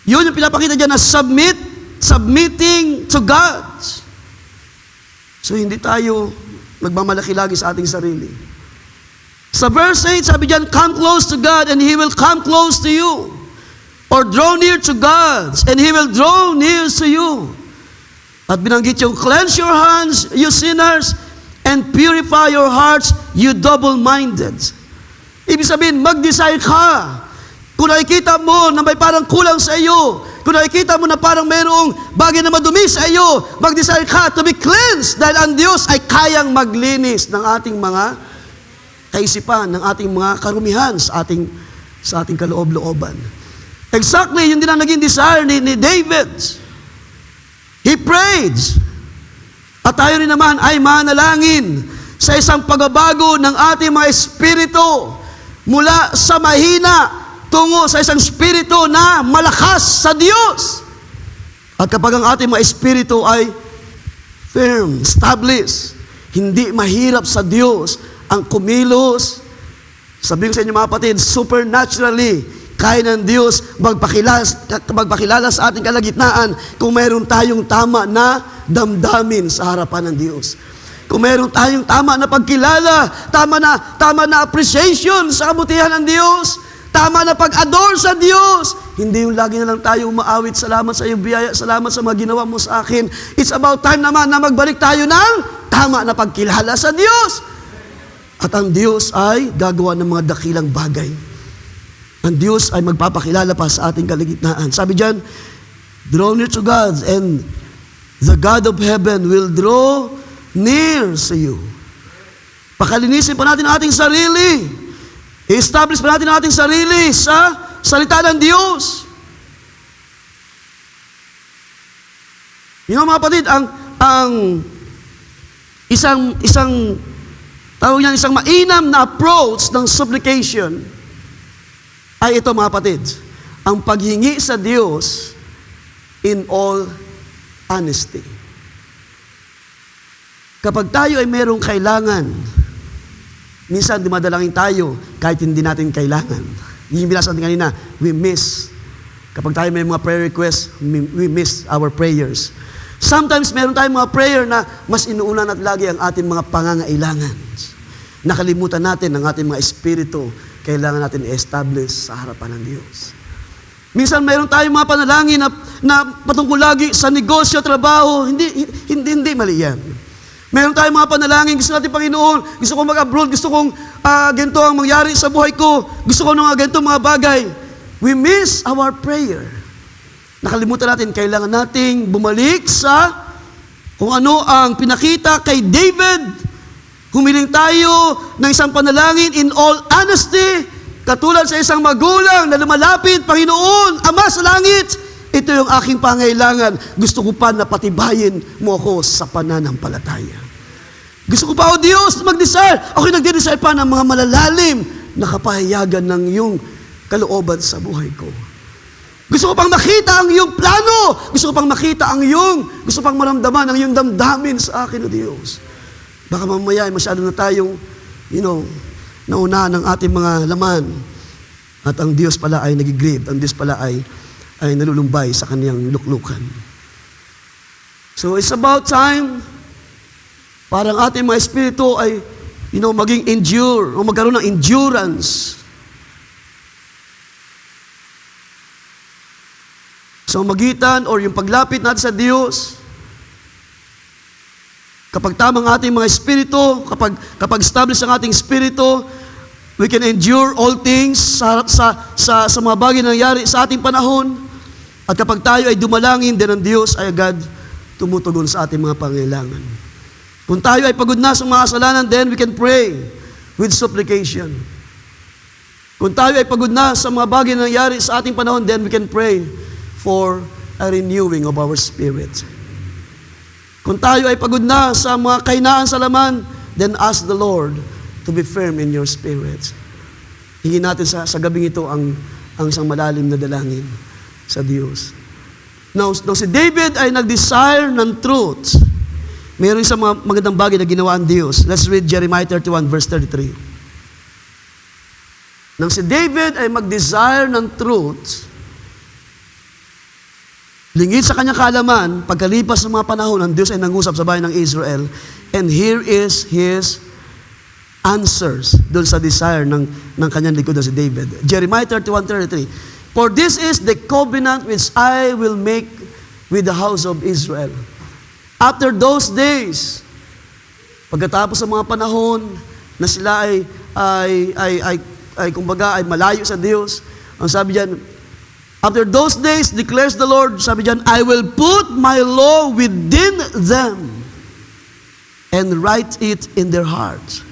Yun yung pinapakita dyan na submitting to God. So hindi tayo nagmamalaki lagi sa ating sarili. Sa verse 8, sabi dyan, come close to God and He will come close to you. Or draw near to God and He will draw near to you. At binanggit yung cleanse your hands, you sinners, and purify your hearts, you double-minded. Ibig sabihin, mag-desire ka. Kung nakikita mo na may parang kulang sa iyo, kung nakikita mo na parang mayroong bagay na madumi sa iyo, mag-desire ka to be cleansed dahil ang Diyos ay kayang maglinis ng ating mga kaisipan, ng ating mga karumihan sa ating kaloob-looban. Exactly, yun din ang naging desire ni David. He prayed. At tayo rin naman ay manalangin sa isang pagbabago ng ating mga espiritu mula sa mahina tungo sa isang espiritu na malakas sa Diyos. At kapag ang ating mga espiritu ay firm, established, hindi mahirap sa Diyos ang kumilos, sabihin ko sa inyo mga kapatid, supernaturally, kaya ng Diyos magpakilala sa ating kalagitnaan kung mayroon tayong tama na damdamin sa harapan ng Diyos. Kung mayroon tayong tama na pagkilala, tama na appreciation sa kabutihan ng Diyos, tama na pag-adore sa Diyos, hindi yung lagi na lang tayo umaawit, salamat sa iyong biyaya, salamat sa mga ginawa mo sa akin. It's about time naman na magbalik tayo ng tama na pagkilala sa Diyos. At ang Diyos ay gagawa ng mga dakilang bagay. Ang Diyos ay magpapakilala pa sa ating kalagitnaan. Sabi diyan, draw near to God and the God of heaven will draw near sa you. Pakalinisin pa natin ang ating sarili. I-establish pa natin ang ating sarili sa salita ng Diyos. You know mga kapatid, ang isang tawag niyan, isang mainam na approach ng supplication ay ito mga kapatid, ang paghingi sa Diyos in all honesty. Kapag tayo ay mayroong kailangan, minsan dumadalangin tayo kahit hindi natin kailangan. Yung binasa natin kanina, we miss. Kapag tayo may mga prayer requests, we miss our prayers. Sometimes meron tayong mga prayer na mas inuuna natin lagi ang ating mga pangangailangan. Nakalimutan natin ang ating mga espiritu, kailangan natin i-establish sa harapan ng Diyos. Minsan mayroon tayong mga panalangin na patungkol lagi sa negosyo, trabaho, hindi mali yan. Meron tayong mga panalangin, gusto natin Panginoon, gusto kong mag-abroad, gusto kong ganito ang mangyari sa buhay ko, gusto ko ng ganito mga bagay. We miss our prayer. Nakalimutan natin, kailangan nating bumalik sa kung ano ang pinakita kay David. Humiling tayo ng isang panalangin in all honesty, katulad sa isang magulang na lumalapit, Panginoon, Ama sa langit, ito yung aking pangailangan. Gusto ko pa na patibayin mo ako sa pananampalataya. Gusto ko pa, O Diyos, mag-desire. Ako'y nagde-desire pa ng mga malalalim na kapahayagan ng iyong kalooban sa buhay ko. Gusto ko pang makita ang iyong plano. Gusto ko pang makita gusto pang maramdaman ang iyong damdamin sa akin, O Diyos. Baka mamaya ay masyado na tayong, nauna ng ating mga laman. At ang Diyos pala ay nagigrieve. Ang Diyos pala ay nalulumbay sa kaniyang luklukan. So it's about time para ang ating mga espiritu ay, maging endure o magkaroon ng endurance. So magitan or yung paglapit natin sa Diyos, kapag tamang ating mga espiritu, kapag established ang ating espiritu, we can endure all things sa mga bagay na nangyari sa ating panahon. At kapag tayo ay dumalangin, din ang Diyos ay agad tumutugon sa ating mga pangailangan. Kung tayo ay pagod na sa mga kasalanan, then we can pray with supplication. Kung tayo ay pagod na sa mga bagay na nangyari sa ating panahon, then we can pray for a renewing of our spirit. Kung tayo ay pagod na sa mga kahinaan sa laman, then ask the Lord to be firm in your spirit. Hingin natin sa gabing ito ang isang malalim na dalangin sa Diyos. Now si David ay nag-desire ng truth. Mayroon isang mga magandang bagay na ginawa ang Diyos. Let's read Jeremiah 31 verse 33. Nang si David ay mag-desire ng truth, lingid sa kanyang kaalaman, pagkalipas ng mga panahon, ang Diyos ay nangusap sa bayan ng Israel, and here is His answers doon sa desire ng kanyang likod na si David. Jeremiah 31:33. For this is the covenant which I will make with the house of Israel. After those days, pagkatapos ng mga panahon na sila ay kumbaga ay malayo sa Diyos, ang sabi diyan, after those days, declares the Lord, sabi diyan, I will put my law within them and write it in their hearts.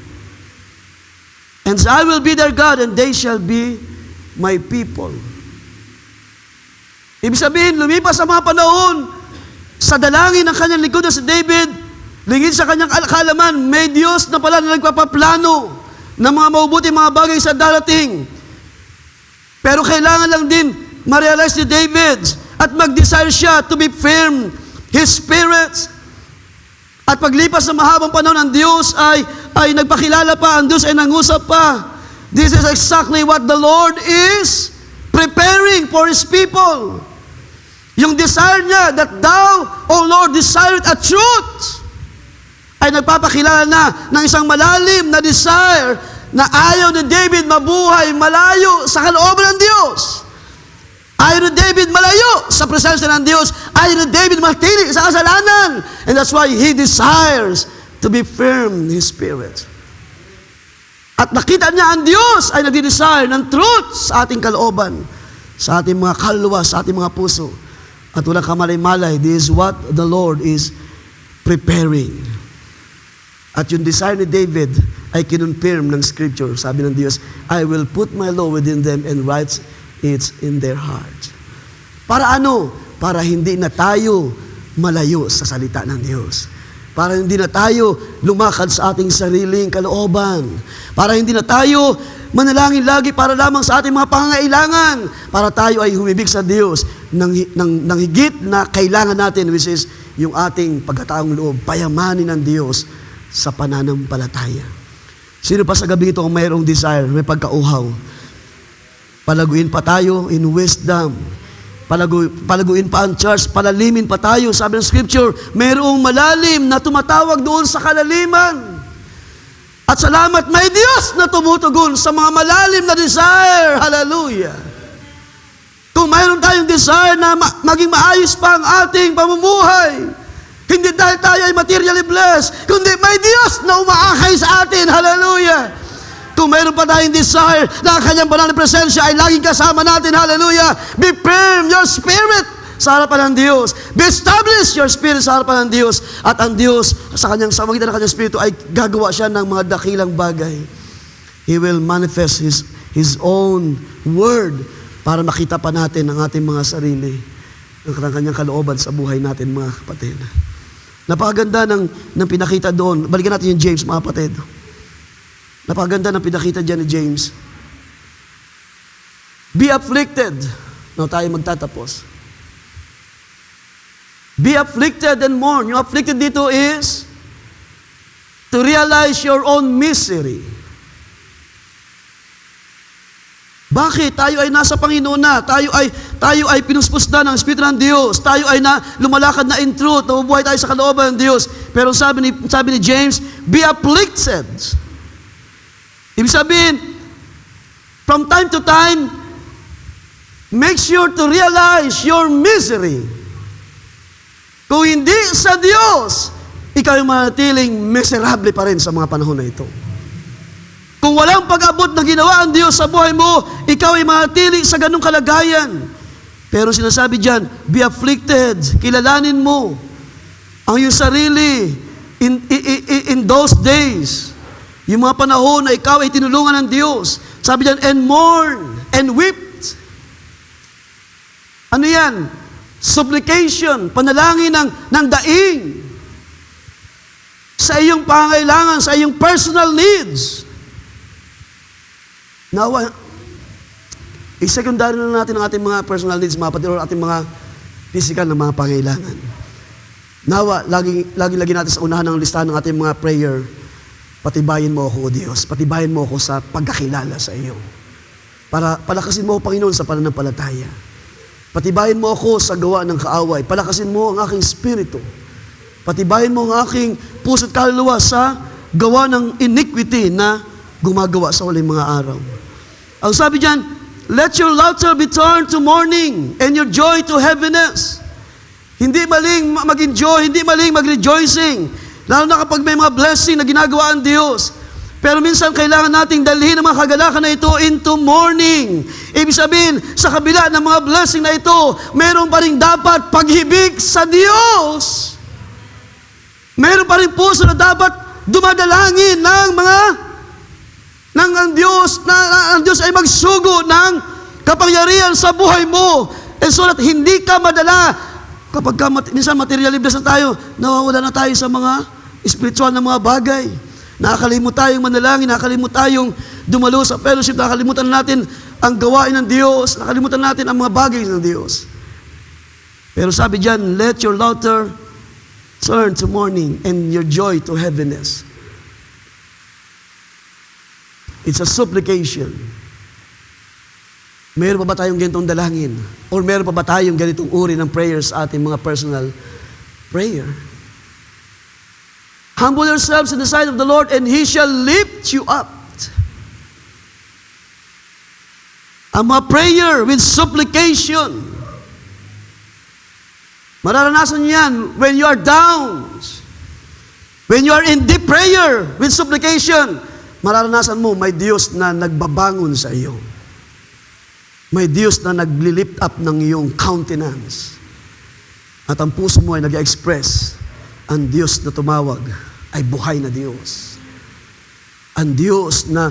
And I will be their God, and they shall be my people. Ibig sabihin, lumipas ang mga panahon, sa dalangin ng kanyang likod na si David, lingid sa kanyang kaalaman, may Diyos na pala na nagpapaplano ng mga mabubuti mga bagay sa darating. Pero kailangan lang din ma-realize ni David at mag-desire siya to be firm, his spirit. At paglipas ng mahabang panahon, ang Diyos ay nagpakilala pa, ang Diyos ay nangusap pa. This is exactly what the Lord is preparing for His people. Yung desire niya, that thou, O Lord, desired a truth, ay nagpapakilala na ng isang malalim na desire na ayaw ni David mabuhay malayo sa kalooban ng Diyos. Ayaw ni David malayo sa presensya ng Diyos. Ayaw ni David matili sa kasalanan. And that's why he desires to be firm in his spirit. At nakita niya ang Diyos ay nagdi-desire ng truth sa ating kalooban, sa ating mga kaluluwa, sa ating mga puso. At walang kamalay-malay, this is what the Lord is preparing. At yung desire ni David ay kinonfirm ng Scripture. Sabi ng Diyos, I will put my law within them and write it in their heart. Para ano? Para hindi na tayo malayo sa salita ng Diyos. Para hindi na tayo lumakad sa ating sariling kalooban. Para hindi na tayo manalangin lagi para lamang sa ating mga pangangailangan. Para tayo ay humibig sa Diyos ng higit na kailangan natin, which is yung ating pagkataong loob, payamanin ng Diyos sa pananampalataya. Sino pa sa gabi ito kung mayroong desire, may pagkauhaw? Palaguin pa tayo in wisdom. Palaguin pa ang church, palalimin pa tayo. Sabi ng Scripture, mayroong malalim na tumatawag doon sa kalaliman. At salamat, may Diyos na tumutugon sa mga malalim na desire. Hallelujah. Kung mayroon tayong desire na maging maayos pa ang ating pamumuhay, hindi dahil tayo ay materially blessed, kundi may Diyos na umaakay sa atin. Hallelujah. Kung mayroon pa tayong desire na ang kanyang banal na presensya ay laging kasama natin. Hallelujah. Be firm your spirit sa harapan ng Diyos. Be established your spirit sa harapan ng Diyos. At ang Diyos, sa magitan ng kanyang spirito, ay gagawa siya ng mga dakilang bagay. He will manifest His own word para makita pa natin ang ating mga sarili, ang kanyang kalooban sa buhay natin, mga kapatid. Napakaganda ng pinakita doon. Balikan natin yung James, mga kapatid. Napakaganda ng pinakita dyan ni James. Be afflicted. Now tayo magtatapos. Be afflicted and mourn. Yung afflicted dito is to realize your own misery. Bakit? Tayo ay nasa Panginoon na. Tayo ay pinuspos na ng Espiritu ng Diyos. Tayo ay lumalakad na in truth. Nabubuhay tayo sa kalooban ng Diyos. Pero sabi ni James, be afflicted. Ibig sabihin, from time to time, make sure to realize your misery. Kung hindi sa Diyos, ikaw ay manatiling miserable pa rin sa mga panahon na ito. Kung walang pag-abot na ginawa ang Diyos sa buhay mo, ikaw ay manatili sa ganung kalagayan. Pero sinasabi diyan, be afflicted, kilalanin mo ang iyong sarili, in those days, yung mga panahon na ikaw ay tinulungan ng Diyos, sabi diyan, and mourn and wept. Ano yan? Supplication, panalangin ng daing sa iyong pangangailangan, sa iyong personal needs. Nawa, i-secondary na natin ang ating mga personal needs, mga kapatid, or ating mga physical na mga pangangailangan. Nawa, lagi natin sa unahan ng listahan ng ating mga prayer, patibayin mo ako, O Diyos. Patibayin mo ako sa pagkakilala sa iyo. Para palakasin mo, Panginoon, sa pananampalataya. Patibayin mo ako sa gawa ng kaaway. Palakasin mo ang aking spirito. Patibayin mo ang aking puso't kaluluwa sa gawa ng iniquity na gumagawa sa huling mga araw. Ang sabi diyan, let your laughter be turned to mourning and your joy to heaviness. Hindi maling mag-enjoy, hindi maling mag-rejoicing. Lalo na kapag may mga blessing na ginagawa ang Diyos. Pero minsan kailangan nating dalhin ang mga kagalakan na ito into mourning. Ibig sabihin, sa kabila ng mga blessing na ito, meron pa rin dapat paghibig sa Diyos. Meron pa rin puso na dapat dumadalangin ng ang Diyos, na ang Diyos ay magsugo ng kapangyarihan sa buhay mo. And so that hindi ka madala, kapag minsan materially blessed na tayo, nawawala na tayo sa mga spiritual na mga bagay. Nakakalimut tayong manalangin, nakakalimut tayong dumalo sa fellowship, nakakalimutan natin ang gawain ng Diyos, nakalimutan natin ang mga bagay ng Diyos. Pero sabi diyan, let your laughter turn to mourning and your joy to heaviness. It's a supplication. Meron pa ba tayong ganitong dalangin? Or meron pa ba tayong ganitong uri ng prayers sa ating mga personal prayer? Humble yourselves in the sight of the Lord and He shall lift you up. Ang mga prayer with supplication. Mararanasan yan when you are down. When you are in deep prayer with supplication, mararanasan mo may Diyos na nagbabangon sa iyo. May Diyos na nagli-lift up ng iyong countenance. At ang puso mo ay nag-express, ang Diyos na tumawag ay buhay na Diyos. Ang Diyos na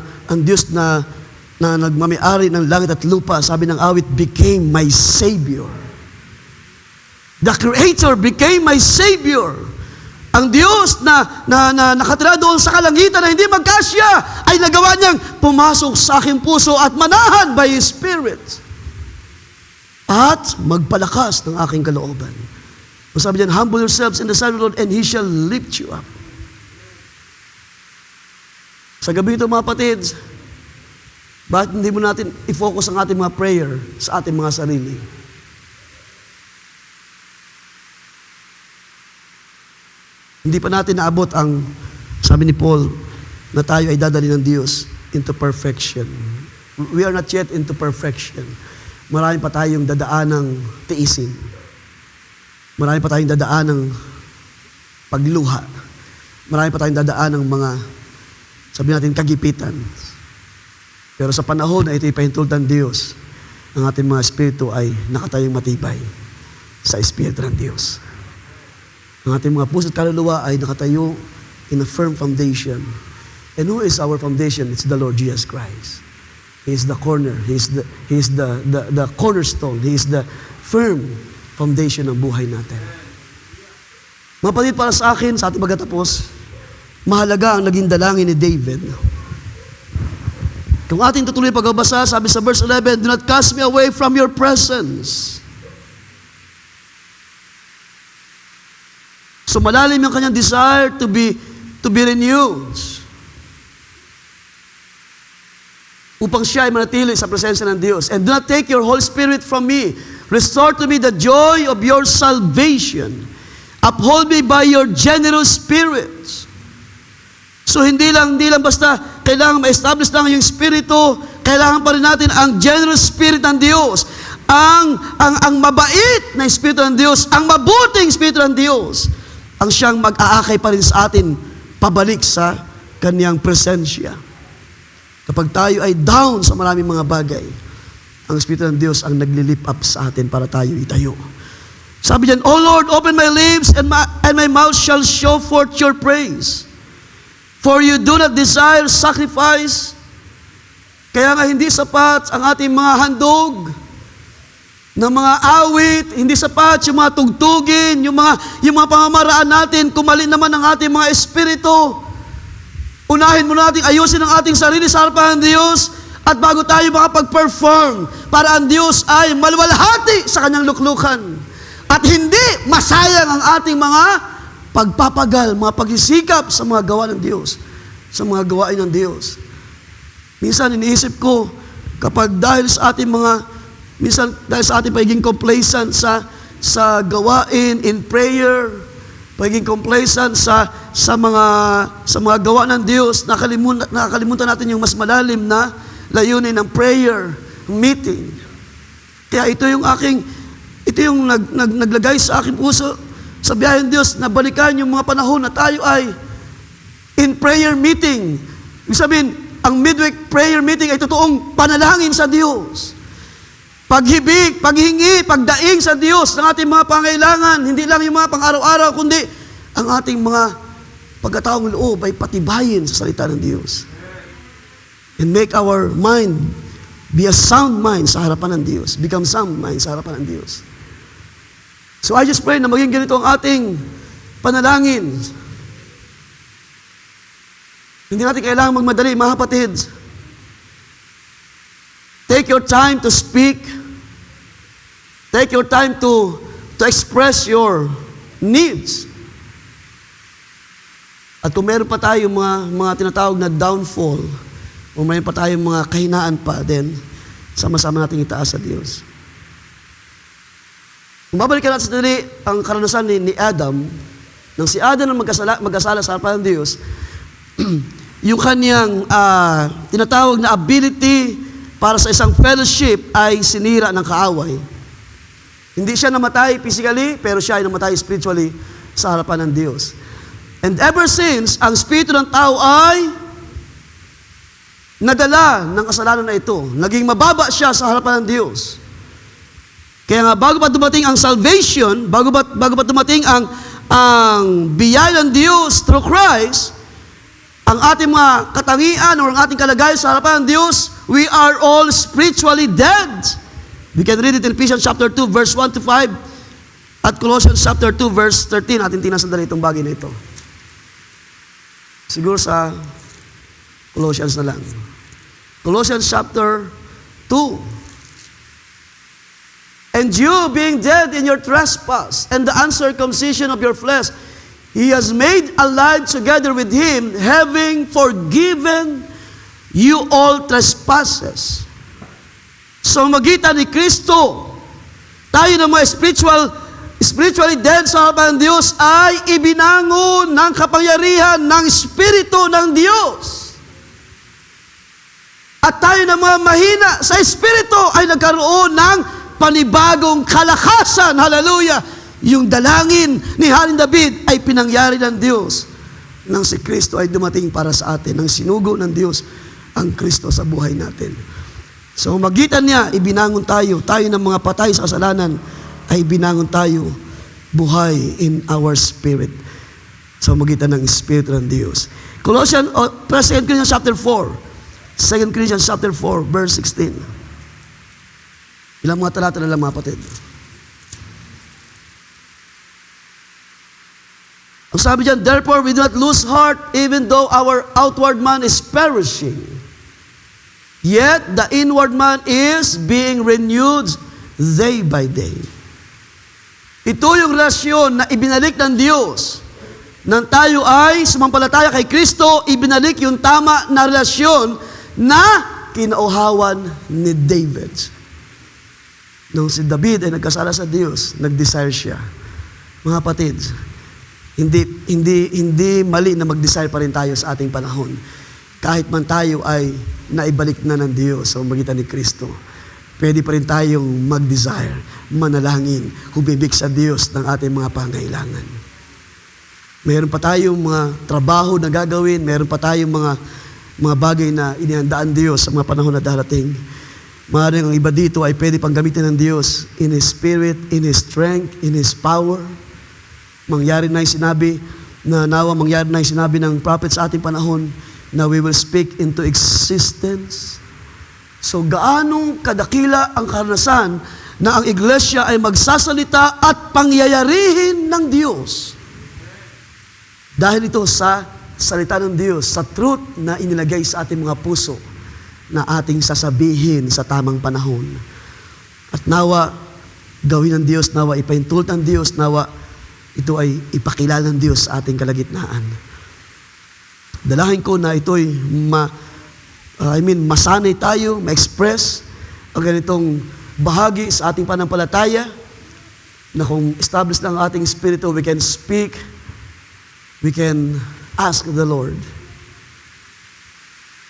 nagmamay-ari ng langit at lupa, sabi ng awit, became my Savior. The Creator became my Savior. Ang Diyos na nakatira doon sa kalangitan na hindi magkasya, ay nagawa niyang pumasok sa aking puso at manahan by His Spirit. At magpalakas ng aking kalooban. Sabi diyan, humble yourselves in the sight of the Lord and He shall lift you up. Sa gabi ito mga kapatid, bakit hindi mo natin i-focus ang ating mga prayer sa ating mga sarili? Hindi pa natin naabot ang, sabi ni Paul, na tayo ay dadali ng Diyos into perfection. We are not yet into perfection. Marami pa tayong dadaanang tiisin. Marami pa tayong dadaan ng pagluha. Marami pa tayong dadaan ng mga, sabi natin, kagipitan. Pero sa panahon na ito'y pahintulot ng Diyos, ang ating mga espiritu ay nakatayong matibay sa espiritu ng Diyos. Ang ating mga puso at kaluluwa ay nakatayo in a firm foundation. And who is our foundation? It's the Lord Jesus Christ. He is the corner. He is the cornerstone. He is the firm foundation ng buhay natin. Mga kapatid, para sa akin, sa ating pagkatapos, mahalaga ang naging dalangin ni David. Kung ating tutuloy pagbabasa, sabi sa verse 11, do not cast me away from your presence. So malalim yung kanyang desire to be renewed. Upang siya ay manatili sa presensya ng Diyos. And do not take your Holy Spirit from me. Restore to me the joy of your salvation. Uphold me by your generous spirit. So hindi lang basta kailangan ma-establish lang yung spirito, kailangan pa rin natin ang generous spirit ng Diyos. Ang mabait na espiritu ng Diyos, ang mabuting espiritu ng Diyos, ang siyang mag-aakay pa rin sa atin pabalik sa kanyang presensya. Kapag tayo ay down sa maraming mga bagay, ang Espiritu ng Diyos ang nagli-lift up sa atin para tayo itayo. Sabi diyan, O Lord, open my lips and my mouth shall show forth your praise. For you do not desire sacrifice. Kaya nga hindi sapat ang ating mga handog ng mga awit, hindi sapat yung mga tugtugin, yung mga pamamaraan natin, kumalin naman ang ating mga espiritu. Unahin muna natin, ayusin ang ating sarili sa harapan ng Diyos, at bago tayo makapag-perform, para ang Diyos ay maluwalhati sa kanyang luklukan. At hindi masayang ang ating mga pagpapagal, mga pagsisikap sa mga gawa ng Diyos, sa mga gawain ng Diyos. Minsan iniisip ko, kapag dahil sa ating pagiging complacent sa gawain in prayer, pagiging complacent sa mga gawa ng Diyos, nakakalimutan natin yung mas malalim na layunin ng prayer meeting. Kaya ito yung naglagay sa aking puso sa biyahe ng Diyos na balikan yung mga panahon na tayo ay in prayer meeting. Ibig sabihin, ang midweek prayer meeting ay totoong panalangin sa Diyos. Paghibig, paghingi, pagdaing sa Diyos ng ating mga pangailangan, hindi lang yung mga pang-araw-araw, kundi ang ating mga pagkataong loob ay patibayin sa salita ng Diyos. And make our mind be a sound mind sa harapan ng Diyos. Become sound mind sa harapan ng Diyos. So I just pray na maging ganito ang ating panalangin. Hindi natin kailangan magmadali, mga kapatid. Take your time to speak. Take your time to express your needs. At kung meron pa tayo mga tinatawag na downfall, o mayroon pa tayong mga kahinaan pa, then sama-sama natin itaas sa Diyos. Kung babalikan natin sa dali ang karanasan ni Adam, nang si Adam ang mag-asala sa harapan ng Diyos, yung kanyang tinatawag na ability para sa isang fellowship ay sinira ng kaaway. Hindi siya namatay physically, pero siya ay namatay spiritually sa harapan ng Diyos. And ever since, ang spirito ng tao ay nadala ng kasalanan na ito. Naging mababa siya sa harapan ng Diyos. Kaya nga, bago pa dumating ang salvation, bago pa dumating ang biyaya ng Diyos through Christ, ang ating mga katangian o ang ating kalagayan sa harapan ng Diyos, we are all spiritually dead. We can read it in Ephesians chapter 2, verse 1 to 5, at Colossians chapter 2, verse 13. Atin tingnan sandali itong bagay na ito. Siguro sa Colossians na lang. Colossians chapter 2. And you, being dead in your trespass and the uncircumcision of your flesh, He has made alive together with Him, having forgiven you all trespasses. So magitan ni Kristo, tayo na mga spiritually dead sa harapan ng Diyos ay ibinangon ng kapangyarihan ng Espiritu ng Diyos. At tayo na mga mahina sa Espiritu ay nagkaroon ng panibagong kalakasan. Hallelujah! Yung dalangin ni Haring David ay pinangyari ng Diyos nang si Kristo ay dumating para sa atin, nang sinugo ng Diyos ang Kristo sa buhay natin. So magitan niya, ibinangon tayo ng mga patay sa kasalanan, ay binangon tayo buhay in our spirit. So magitan ng Espiritu ng Diyos. Colossians, 2 Corinthians chapter 4, 2 Corinthians chapter 4, verse 16. Ilang mga talata na lang, mga kapatid. Ang sabi diyan, therefore we do not lose heart even though our outward man is perishing. Yet the inward man is being renewed day by day. Ito yung relasyon na ibinalik ng Diyos. Nang tayo ay sumampalataya kay Kristo, ibinalik yung tama na relasyon na kinauhawan ni David. Nung si David ay nagkasala sa Diyos, nag-desire siya. Mga kapatid, hindi mali na mag-desire pa rin tayo sa ating panahon. Kahit man tayo ay naibalik na ng Diyos sa magitan ni Kristo, pwede pa rin tayong mag-desire, manalangin, humibig sa Diyos ng ating mga pangailangan. Meron pa tayong mga trabaho na gagawin, meron pa tayong mga bagay na inihandaan Diyos sa mga panahon na darating. Maaaring ang iba dito ay pwede pang gamitin ng Diyos in His Spirit, in His strength, in His power. Mangyari na yung sinabi mangyari na yung sinabi ng prophet sa ating panahon na we will speak into existence. So gaano kadakila ang karanasan na ang iglesia ay magsasalita at pangyayarihin ng Diyos. Dahil ito sa salita ng Diyos, sa truth na inilagay sa ating mga puso na ating sasabihin sa tamang panahon. At nawa, gawin ng Diyos, nawa ipaintulot ng Diyos, nawa ito ay ipakilala ng Diyos sa ating kalagitnaan. Dalahin ko na ito'y masanay tayo, ma-express ang ganitong bahagi sa ating panampalataya na kung established ng ating spirito, we can speak, we can ask the Lord.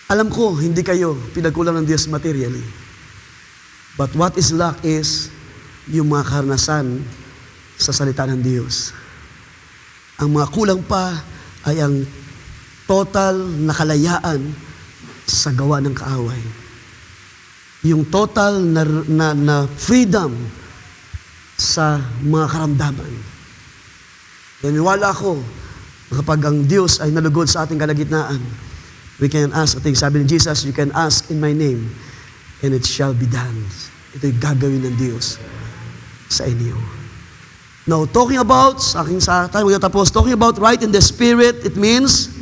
Alam ko, hindi kayo pinagkulang ng Diyos materially. But what is lack is yung mga karanasan sa salita ng Diyos. Ang mga kulang pa ay ang total na kalayaan sa gawa ng kaaway. Yung total na freedom sa mga karamdaman. Naniwala ako kapag ang Diyos ay nalugod sa ating kalagitnaan, we can ask, sabi ni Jesus, you can ask in my name, and it shall be done. Ito'y gagawin ng Diyos sa inyo. Now, talking about, talking about right in the Spirit, it means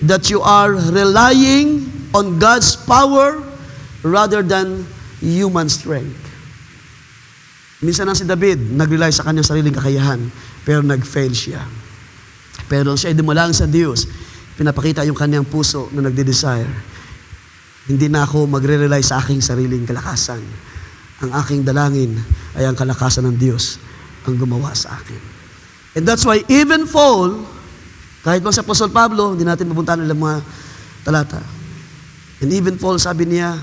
that you are relying on God's power rather than human strength. Minsan si David, nag-rely sa kanyang sariling kakayahan, pero nag-fail siya. Pero siya ay dumalang sa Diyos, pinapakita yung kanyang puso na nagde-desire. Hindi na ako magre-rely sa aking sariling kalakasan. Ang aking dalangin ay ang kalakasan ng Diyos ang gumawa sa akin. And that's why even Paul, kahit bang sa Apostol Pablo, hindi natin mapuntahan ng mga talata. And even Paul, sabi niya,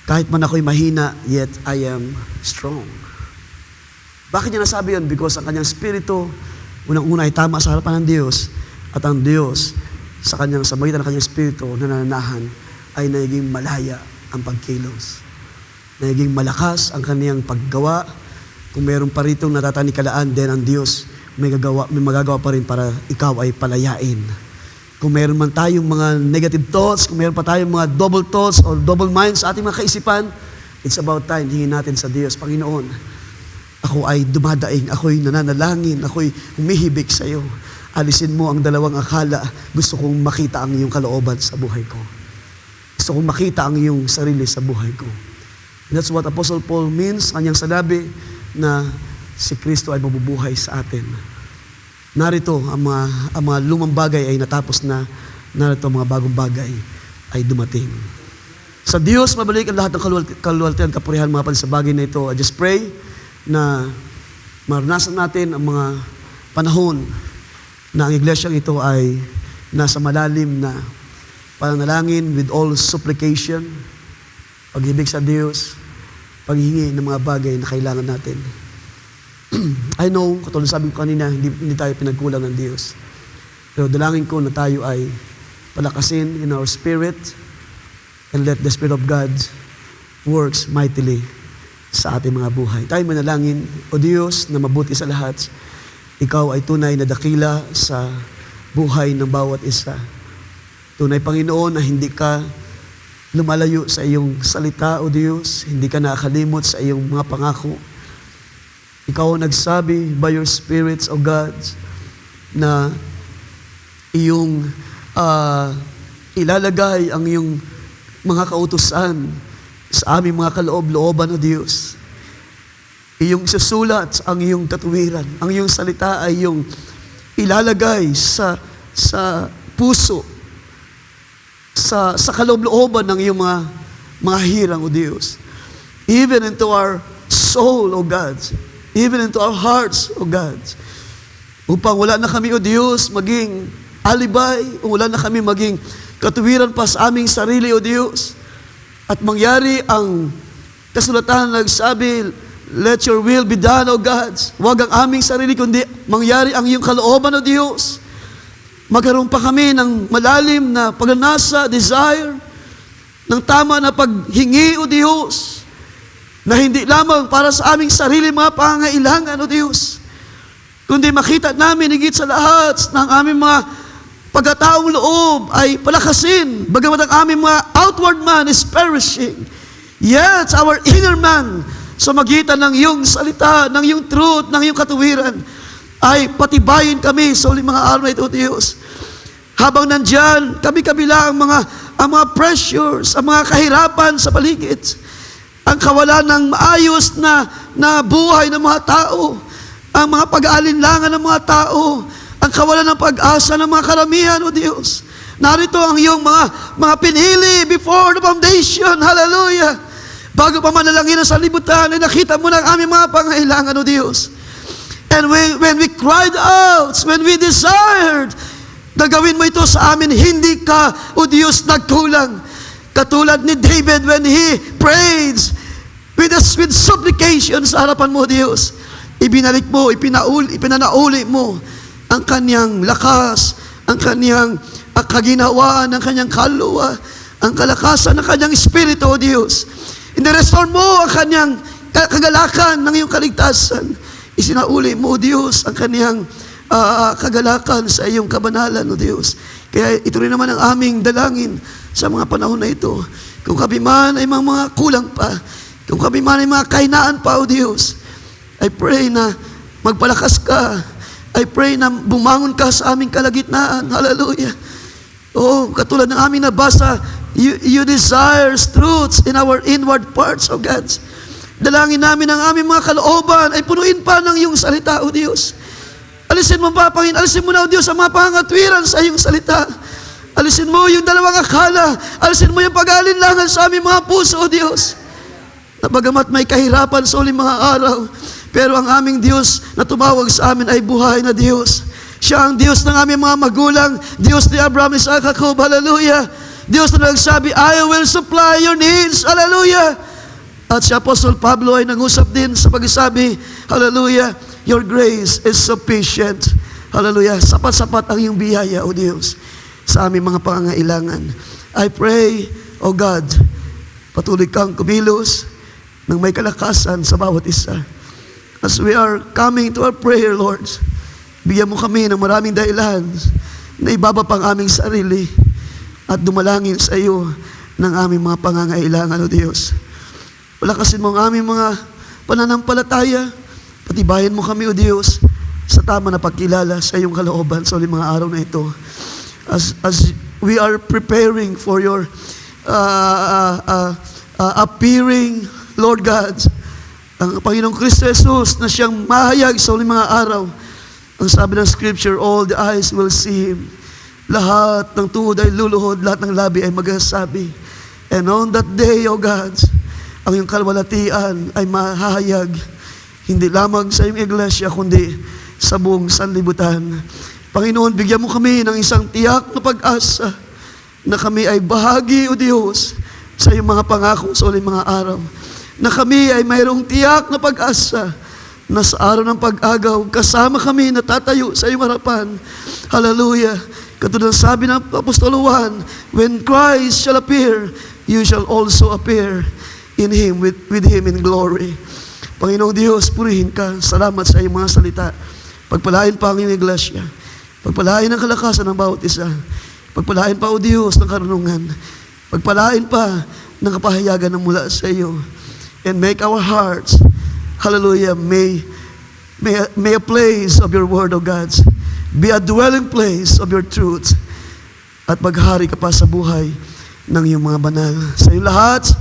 kahit man ako'y mahina, yet I am strong. Bakit niya nasabi yun? Because ang kanyang spirito, unang-una ay tama sa harapan ng Diyos, at ang Diyos, sa magitan ng kanyang spirito na nananahan, ay naging malaya ang pagkilos. Naging malakas ang kanyang paggawa. Kung meron pa ritong natatanikalaan, then ang Diyos may magagawa pa rin para ikaw ay palayain. Kung meron man tayong mga negative thoughts, kung meron pa tayong mga double thoughts or double minds sa ating mga kaisipan, it's about time, hingin natin sa Diyos, Panginoon, ako ay dumadaing, ako'y nananalangin, ako'y humihibik sa iyo. Alisin mo ang dalawang akala. Gusto kong makita ang iyong kalooban sa buhay ko. Gusto kong makita ang iyong sarili sa buhay ko. And that's what Apostle Paul means. Kanyang sinabi na si Kristo ay mabubuhay sa atin. Narito, ang mga lumang bagay ay natapos na. Narito, ang mga bagong bagay ay dumating. Sa Diyos, mabalik ang lahat ng kaluwalhatian, kapurihan, mga kapatid, sa bagay na ito. I just pray na maranasan natin ang mga panahon na ang iglesyang ito ay nasa malalim na pananalangin with all supplication, paghibig sa Diyos, paghingi ng mga bagay na kailangan natin. I know, katulad sabi ko kanina, hindi tayo pinagkulang ng Diyos. Pero dalangin ko na tayo ay palakasin in our spirit and let the Spirit of God works mightily sa ating mga buhay. Tayo manalangin, O Diyos na mabuti sa lahat, Ikaw ay tunay na dakila sa buhay ng bawat isa. Tunay, Panginoon, na hindi ka lumalayo sa iyong salita, O Diyos, hindi ka nakakalimot sa iyong mga pangako. Ikaw nagsabi by your spirits, O God, na iyong ilalagay ang iyong mga kautusan sa aming mga kaloob-looban, O Diyos. Iyong susulat ang iyong katuwiran. Ang iyong salita ay iyong ilalagay sa puso, sa kaloob-looban ng iyong mga hirang, O Diyos. Even into our soul, O God. Even into our hearts, O God. Upang wala na kami, O Diyos, maging alibay, wala na kami maging katuwiran pa sa aming sarili, O Diyos. At mangyari ang kasulatan na nagsabi, let your will be done, O God. Huwag ang aming sarili, kundi mangyari ang iyong kalooban, O Diyos. Magkaroon pa kami ng malalim na pagnanasa, desire, ng tama na paghingi, O Diyos, na hindi lamang para sa aming sarili mga pangangailangan, O Diyos, kundi makita namin higit sa lahat ng aming mga pagkataong loob ay palakasin, bagamat ang aming mga outward man is perishing, yet our inner man, sa magitan ng iyong salita, ng iyong truth, ng iyong katuwiran, ay patibayin kami sa uling mga araw na ito, Diyos. Habang nandyan, kami-kabila ang mga pressures, ang mga kahirapan sa paligid, ang kawalan ng maayos na buhay ng mga tao, ang mga pag-aalinlangan ng mga tao, ang kawalan ng pag-asa ng mga karamihan, O Diyos. Narito ang iyong mga pinili before the foundation. Hallelujah! Bago pa manalangin sa libutan, ay nakita mo na ang aming mga pangailangan, O Diyos. And when we cried out, when we desired, na gawin mo ito sa amin, hindi ka, O Diyos, nagkulang. Katulad ni David when he prayed with supplication sa harapan mo, Diyos. Ibinalik mo, ipinanauli mo ang kanyang lakas, ang kanyang kaginawaan, ang kanyang kaluluwa, ang kalakasan ng kanyang espiritu, O Diyos. Inirestore mo ang kanyang kagalakan ng iyong kaligtasan. Isinauli mo, O Diyos, ang kanyang kagalakan sa iyong kabanalan, O Diyos. Kaya ito rin naman ang aming dalangin sa mga panahon na ito. Kung kami man ay mga kulang pa, kung kami man ay mga kahinaan pa, O Diyos, I pray na magpalakas ka. I pray na bumangon ka sa aming kalagitnaan. Hallelujah. Oh, katulad ng aming nabasa, you desire truths in our inward parts, O God. Dalangin namin ang aming mga kalooban ay punuin pa ng iyong salita, O Diyos. Alisin mo pa, Panginoon. Alisin mo na, O Diyos, ang mga pangangatwiran sa iyong salita. Alisin mo yung dalawang akala. Alisin mo yung pag-aalinlangan sa aming mga puso, O Diyos. Na bagamat may kahirapan sa uling mga araw, pero ang aming Diyos na tumawag sa amin ay buhay na Diyos. Siya ang Diyos ng aming mga magulang, Diyos ni Abraham, Isaac, Jacob, hallelujah. Diyos na nagsabi, I will supply your needs, hallelujah. At si Apostol Pablo ay nangusap din sa pagsasabi, hallelujah, your grace is sufficient. Hallelujah, sapat-sapat ang iyong biyaya, O Diyos, sa aming mga pangangailangan. I pray, O God, patuloy kang kumilos ng may kalakasan sa bawat isa. As we are coming to our prayer, Lord, bigyan mo kami ng maraming dahilan na ibaba pang aming sarili at dumalangin sa iyo ng aming mga pangangailangan, O Diyos. Palakasin mo ang aming mga pananampalataya. Patibayan mo kami, O Diyos, sa tama na pagkilala sa iyong kalooban sa uling mga araw na ito. As we are preparing for your appearing, Lord God, ang Panginoong Kristo Jesus na siyang mahayag sa uling mga araw. Ang sabi ng Scripture, all the eyes will see Him. Lahat ng tuhod ay luluhod, lahat ng labi ay magsasabi. And on that day, O God, ang iyong kalwalatian ay mahahayag, hindi lamang sa iyong iglesia, kundi sa buong sanlibutan. Panginoon, bigyan mo kami ng isang tiyak na pag-asa na kami ay bahagi, O Diyos, sa iyong mga pangako sa uling mga araw. Na kami ay mayroong tiyak na pag-asa na sa araw ng pag-agaw, kasama kami natatayo sa iyong harapan. Hallelujah. Katulad ng sabi ng Apostol Juan, when Christ shall appear, you shall also appear in Him, with Him in glory. Panginoong Diyos, purihin ka. Salamat sa iyong mga salita. Pagpalain pa ang iyong iglesia. Pagpalain ang kalakasan ng bawat isa. Pagpalain pa, O Diyos, ng karunungan. Pagpalain pa ng kapahayagan na mula sa iyo. And make our hearts, hallelujah, may a place of your word, O God, be a dwelling place of your truth, at maghari ka pa sa buhay ng iyong mga banal. Sa iyong lahat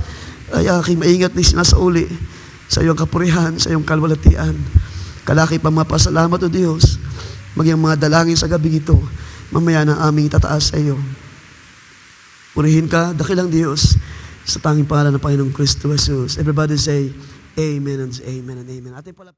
ay aking maingat na sinasauli sa iyong kapurihan, sa iyong kalwalatian. Kalaki pa mapasalamat, O Diyos, maging mga dalangin sa gabing ito, mamaya ng aming itataas sa iyo. Purihin ka, dakilang Diyos, sa tanging pangalan ng Panginoong Kristo Jesus. Everybody say, Amen and Amen and Amen. Ating pala